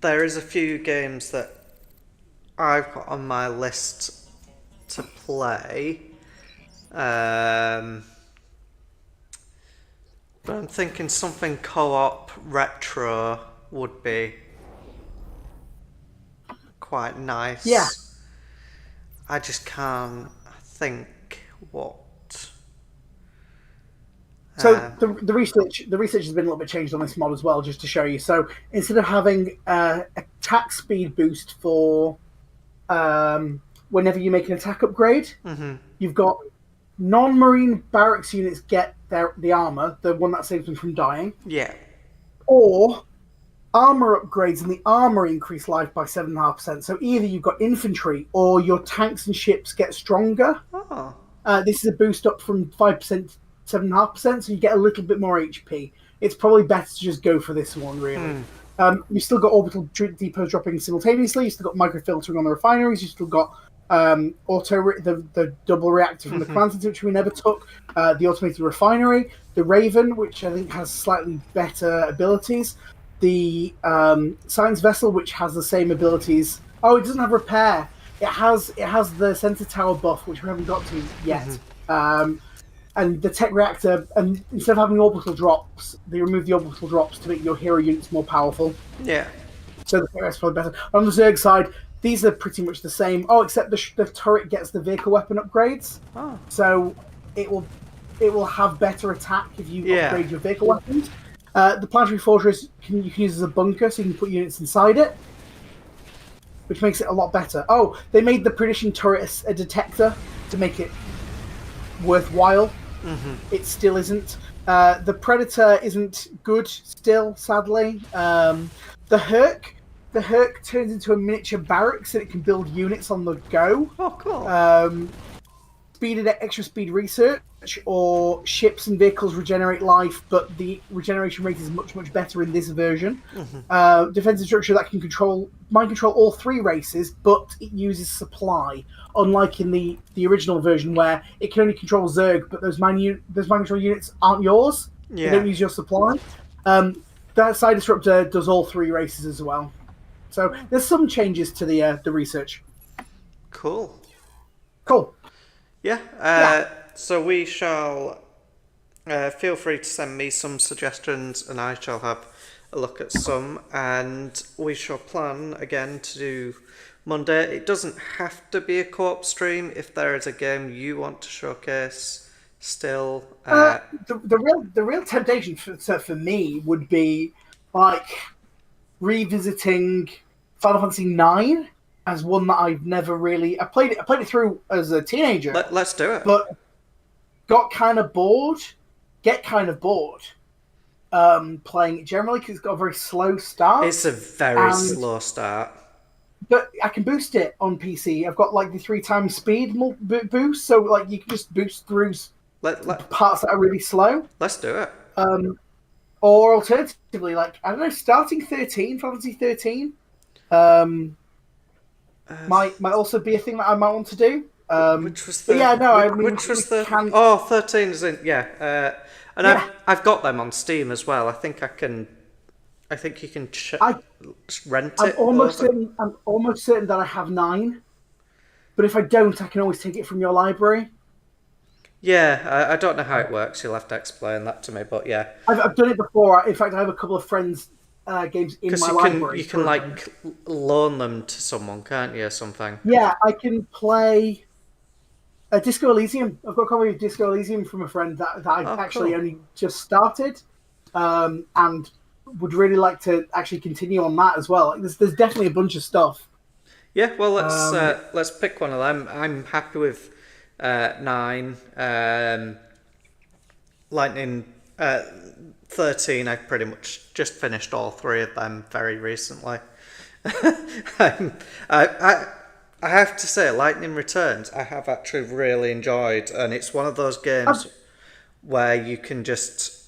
There is a few games that I've got on my list to play. But I'm thinking something co-op retro would be quite nice. Yeah. I just can't think what. So the research has been a little bit changed on this mod as well, just to show you. So instead of having a attack speed boost for whenever you make an attack upgrade, you've got non-marine barracks units get the armor, the one that saves them from dying. Yeah. Or armor upgrades, and the armor increase life by 7.5%. So either you've got infantry or your tanks and ships get stronger. Oh. This is a boost up from 5% 7.5%, so you get a little bit more HP. It's probably better to just go for this one, really. You've still got orbital depots dropping simultaneously. You've still got microfiltering on the refineries. You've still got the double reactor from the command center, which we never took. The automated refinery, the Raven, which I think has slightly better abilities. The science vessel, which has the same abilities. Oh, it doesn't have repair. It has the sensor tower buff, which we haven't got to yet. And the tech reactor, and instead of having orbital drops, they remove the orbital drops to make your hero units more powerful. Yeah. So the tech reactor's probably better. On the Zerg side, these are pretty much the same. Oh, except the turret gets the vehicle weapon upgrades. Oh. So it will have better attack if you upgrade your vehicle weapons. The planetary fortress you can use as a bunker, so you can put units inside it, which makes it a lot better. Oh, they made the prediction turret a detector to make it worthwhile. It still isn't. The Predator isn't good still, sadly. The Herc turns into a miniature barracks, so it can build units on the go. Oh, cool. Extra speed research, or ships and vehicles regenerate life, but the regeneration rate is much, much better in this version. Defensive structure that can mind control all three races, but it uses supply, unlike in the original version where it can only control Zerg, but those mind control units aren't yours. Yeah. They don't use your supply. That side disruptor does all three races as well. So there's some changes to the research. Cool. Yeah. So we shall feel free to send me some suggestions, and I shall have a look at some, and we shall plan again to do Monday. It doesn't have to be a co-op stream if there is a game you want to showcase still. The real temptation for me would be like revisiting Final Fantasy IX as one that I've never really. I played it through as a teenager. Let's do it. But get kind of bored playing it generally because it's got a very slow start. It's a very slow start. But I can boost it on PC. I've got like the 3 times speed boost, so like you can just boost through parts that are really slow. Let's do it. Or alternatively, like I don't know, starting Final Fantasy 13, might also be a thing that I might want to do. Which was the? Which was the? 13 is in. Yeah. And yeah. I've got them on Steam as well. I think you can rent it. I'm almost certain that I have 9, but if I don't, I can always take it from your library. Yeah, I don't know how it works. You'll have to explain that to me, but yeah. I've done it before. In fact, I have a couple of friends' games in Because my you library. can currently. like loan them to someone, can't you, or something? Yeah, I can play Disco Elysium. I've got a copy of Disco Elysium from a friend that I Oh, actually cool. only just started, and would really like to actually continue on that as well. Like, there's definitely a bunch of stuff. Yeah, well, Um, let's pick one of them. I'm happy with 9. Lightning 13. I've pretty much just finished all 3 of them very recently. I'm, I have to say, Lightning Returns, I have actually really enjoyed, and it's one of those games where you can just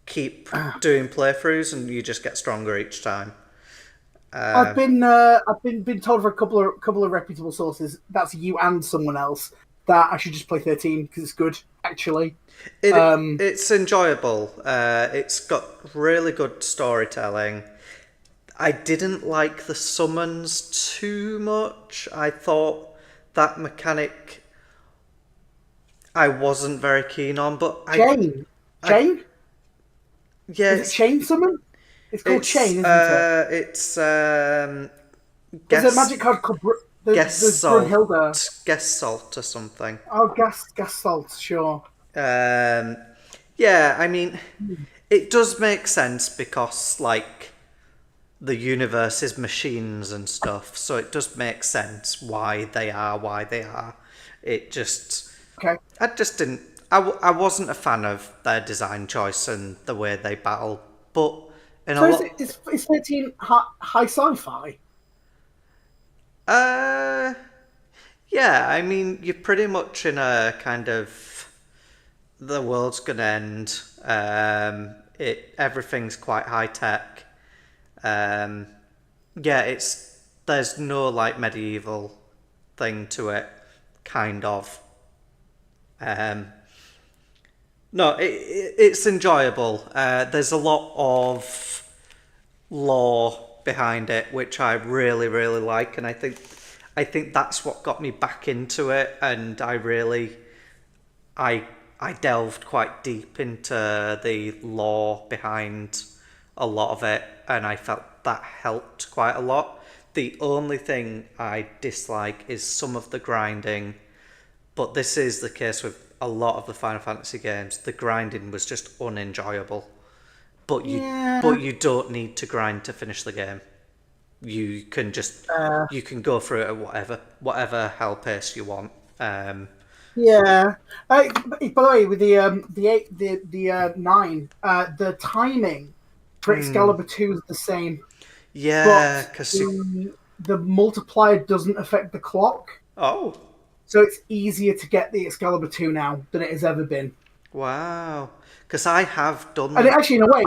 keep doing playthroughs and you just get stronger each time. I've been told for a couple of reputable sources, that's you and someone else, that I should just play 13 because it's good actually. It's enjoyable. It's got really good storytelling. I didn't like the summons too much. I thought that mechanic I wasn't very keen on, but Chain. yeah, Is it Chain Summon? It's called Chain, isn't it? It's There's a guess magic card called there's Brunhilde. guess salt or something. Oh, gas salt, sure. Yeah, I mean, it does make sense because like the universe is machines and stuff, so it does make sense why they are. It just, Okay. I just didn't. I wasn't a fan of their design choice and the way they battle, but in a So lot. is 13 high sci-fi? Yeah, I mean, you're pretty much in a kind of the world's gonna end. Everything's quite high tech. Yeah, there's no like medieval thing to it, kind of. No, it's enjoyable. There's a lot of lore behind it, which I really, really like, and I think that's what got me back into it, and I delved quite deep into the lore behind a lot of it, and I felt that helped quite a lot. The only thing I dislike is some of the grinding, but this is the case with a lot of the Final Fantasy games. The grinding was just unenjoyable. But you don't need to grind to finish the game. You can just you can go through it at whatever hell pace you want. Yeah. By the way, with the 9, the timing for Excalibur 2 is the same, Yeah, but because the multiplier doesn't affect the clock, oh so it's easier to get the Excalibur 2 now than it has ever been. wow, because I have done. And actually, in a way,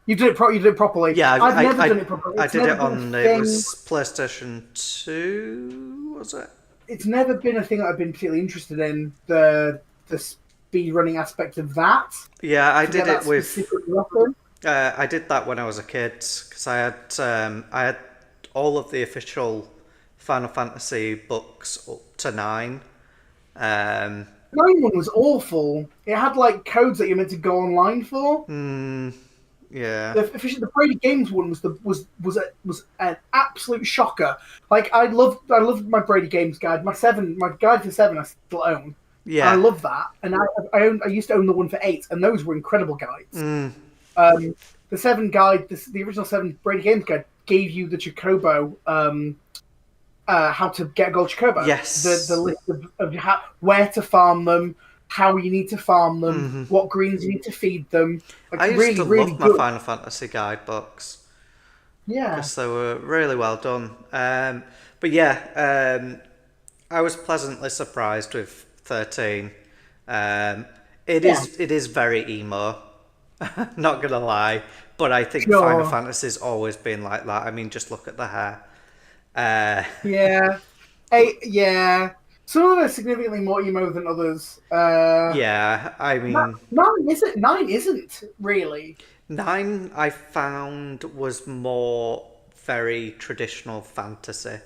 you did it properly. Yeah, I've never done it properly. I did it on. It was PlayStation 2, was it? It's never been a thing that I've been particularly interested in, the speed running aspect of that. Yeah, I did it with. Specific weapon. I did that when I was a kid because I had all of the official Final Fantasy books up to 9. 9 one was awful. It had like codes that you're meant to go online for. Yeah. The Brady Games one was an absolute shocker. Like I loved my Brady Games guide. My guide for 7 I still own. Yeah. I love that, and I used to own the one for 8, and those were incredible guides. The 7 guide, the original 7 Brady Games guide, gave you the Chocobo, how to get a gold Chocobo. Yes. The list of where to farm them, how you need to farm them, what greens you need to feed them. Like, I used really, to really love good. my Final Fantasy guidebooks. Yeah. Because they were really well done. But yeah, I was pleasantly surprised with 13. It is very emo, not gonna lie. But I think Sure. Final Fantasy's always been like that. I mean, just look at the hair. Yeah. Yeah. Some of them are significantly more emo than others. Yeah, I mean... 9 isn't, really. 9, I found, was more very traditional fantasy.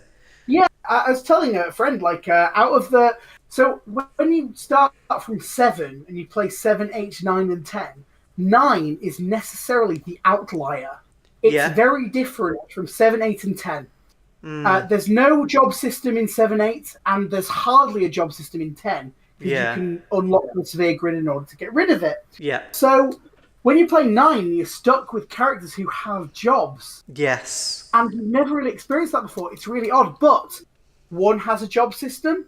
Yeah, I was telling a friend, like, out of the. So when you start from 7 and you play 7, 8, 9, and 10, 9 is necessarily the outlier. It's Yeah. very different from 7, 8, and 10. Mm. There's no job system in 7, 8, and there's hardly a job system in 10 because you Yeah. can unlock the severe grid in order to get rid of it. Yeah. So when you play 9, you're stuck with characters who have jobs. Yes. And you've never really experienced that before. It's really odd. But 1 has a job system.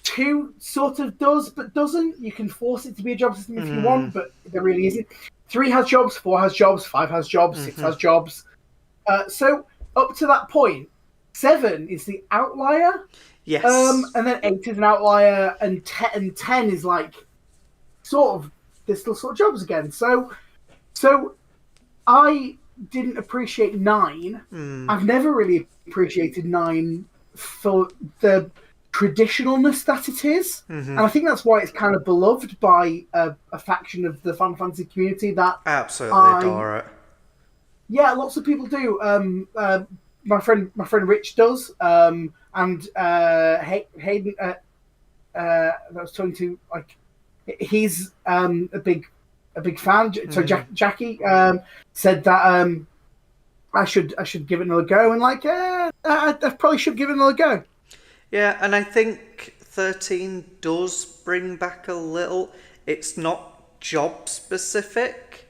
2 sort of does, but doesn't. You can force it to be a job system if you want, but there really isn't. 3 has jobs, 4 has jobs, 5 has jobs, 6 has jobs. So up to that point, 7 is the outlier. Yes. And then 8 is an outlier, and 10 is like sort of there's still sort of jobs again. So I didn't appreciate 9. I've never really appreciated 9 for the traditionalness that it is. And I think that's why it's kind of beloved by a faction of the Final Fantasy community that absolutely adore it. Yeah, lots of people do. My friend Rich does, and Hayden that I was talking to, like, he's a big fan. So Jackie said that I should give it another go, and like I probably should give it another go. Yeah, and I think 13 does bring back a little. It's not job specific,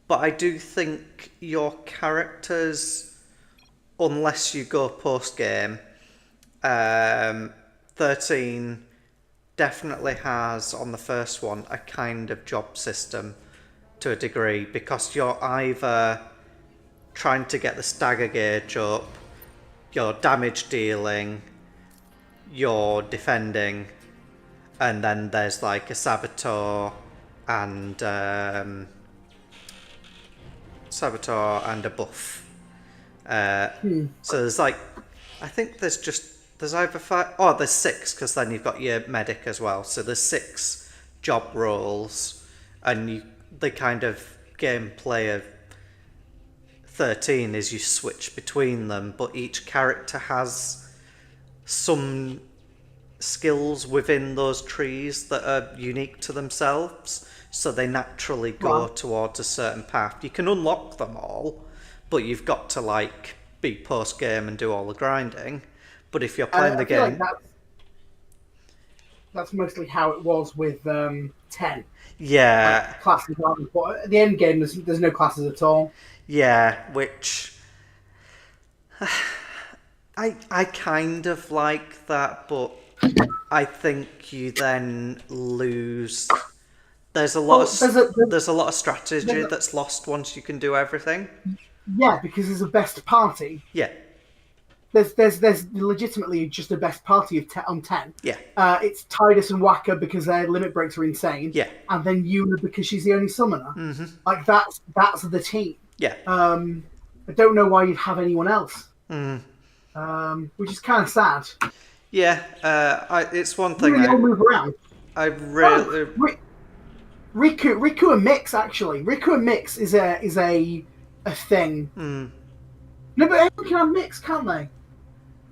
but I do think your characters, unless you go post game, 13 definitely has on the first one a kind of job system to a degree, because you're either trying to get the stagger gauge up, you're damage dealing, you're defending, and then there's like a saboteur and a buff. So there's like, I think there's either 5, there's 6, because then you've got your medic as well. So there's 6 job roles, and the kind of gameplay of 13 is you switch between them, but each character has some skills within those trees that are unique to themselves, so they naturally go towards a certain path. You can unlock them all, but you've got to like be post game and do all the grinding. But if you're playing the game, like that's mostly how it was with 10. Yeah, like, classes aren't important. At the end game, there's no classes at all. Yeah, which I kind of like that, but I think you then lose. There's a lot there's a lot of strategy that's lost once you can do everything. Yeah, because there's a best party. Yeah. There's legitimately just a best party on 10. Yeah. It's Tidus and Waka because their limit breaks are insane. Yeah. And then Yuna because she's the only summoner. Mm-hmm. Like that's the team. Yeah. I don't know why you'd have anyone else. Which is kind of sad. Yeah. It's one thing. Really all move around. I really. Riku and Mix actually. Riku and Mix is a thing. No, but everyone can have Mix, can't they?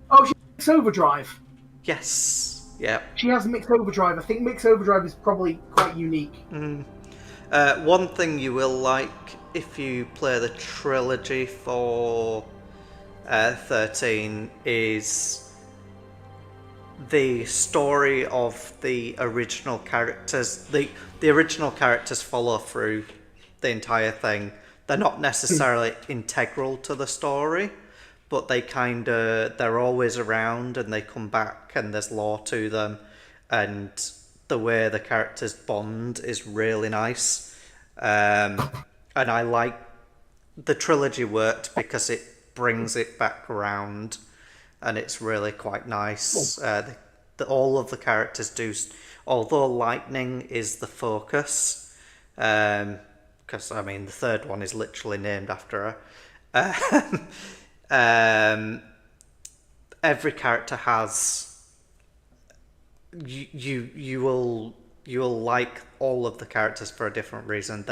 Oh, she has Mix Overdrive. Yes. Yeah. She has Mix Overdrive. I think Mix Overdrive is probably quite unique. One thing you will like if you play the trilogy for 13 is the story of the original characters. The original characters follow through the entire thing. They're not necessarily integral to the story, but they're always around and they come back and there's lore to them, and the way the characters bond is really nice. And I like the trilogy worked because it brings it back around, and it's really quite nice. All of the characters do, although Lightning is the focus, because I mean the third one is literally named after her. Every character has you will like all of the characters for a different reason.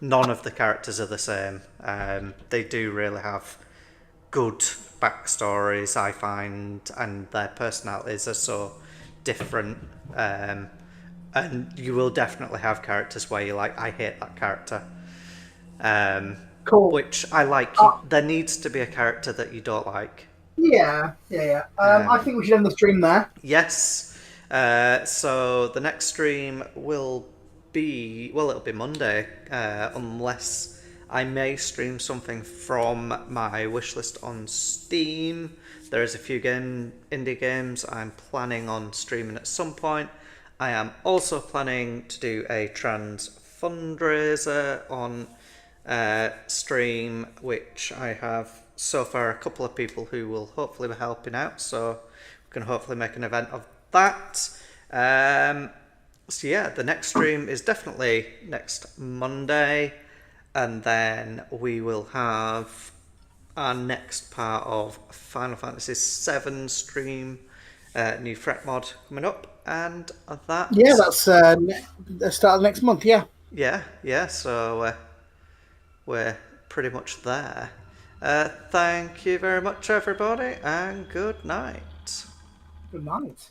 None of the characters are the same. They do really have good backstories, I find, and their personalities are so different. And you will definitely have characters where you're like, I hate that character. Cool. Which I like. There needs to be a character that you don't like. Yeah. I think we should end the stream there. Yes. So the next stream will be, well, it'll be Monday, unless I may stream something from my wishlist on Steam. There is a few indie games I'm planning on streaming at some point. I am also planning to do a trans fundraiser on stream, which I have so far a couple of people who will hopefully be helping out, so we can hopefully make an event of that. So yeah, the next stream is definitely next Monday, and then we will have our next part of Final Fantasy VII stream, new fret mod coming up, and that's... Yeah, that's the start of next month, yeah. Yeah, so we're pretty much there. Thank you very much, everybody, and good night. Good night.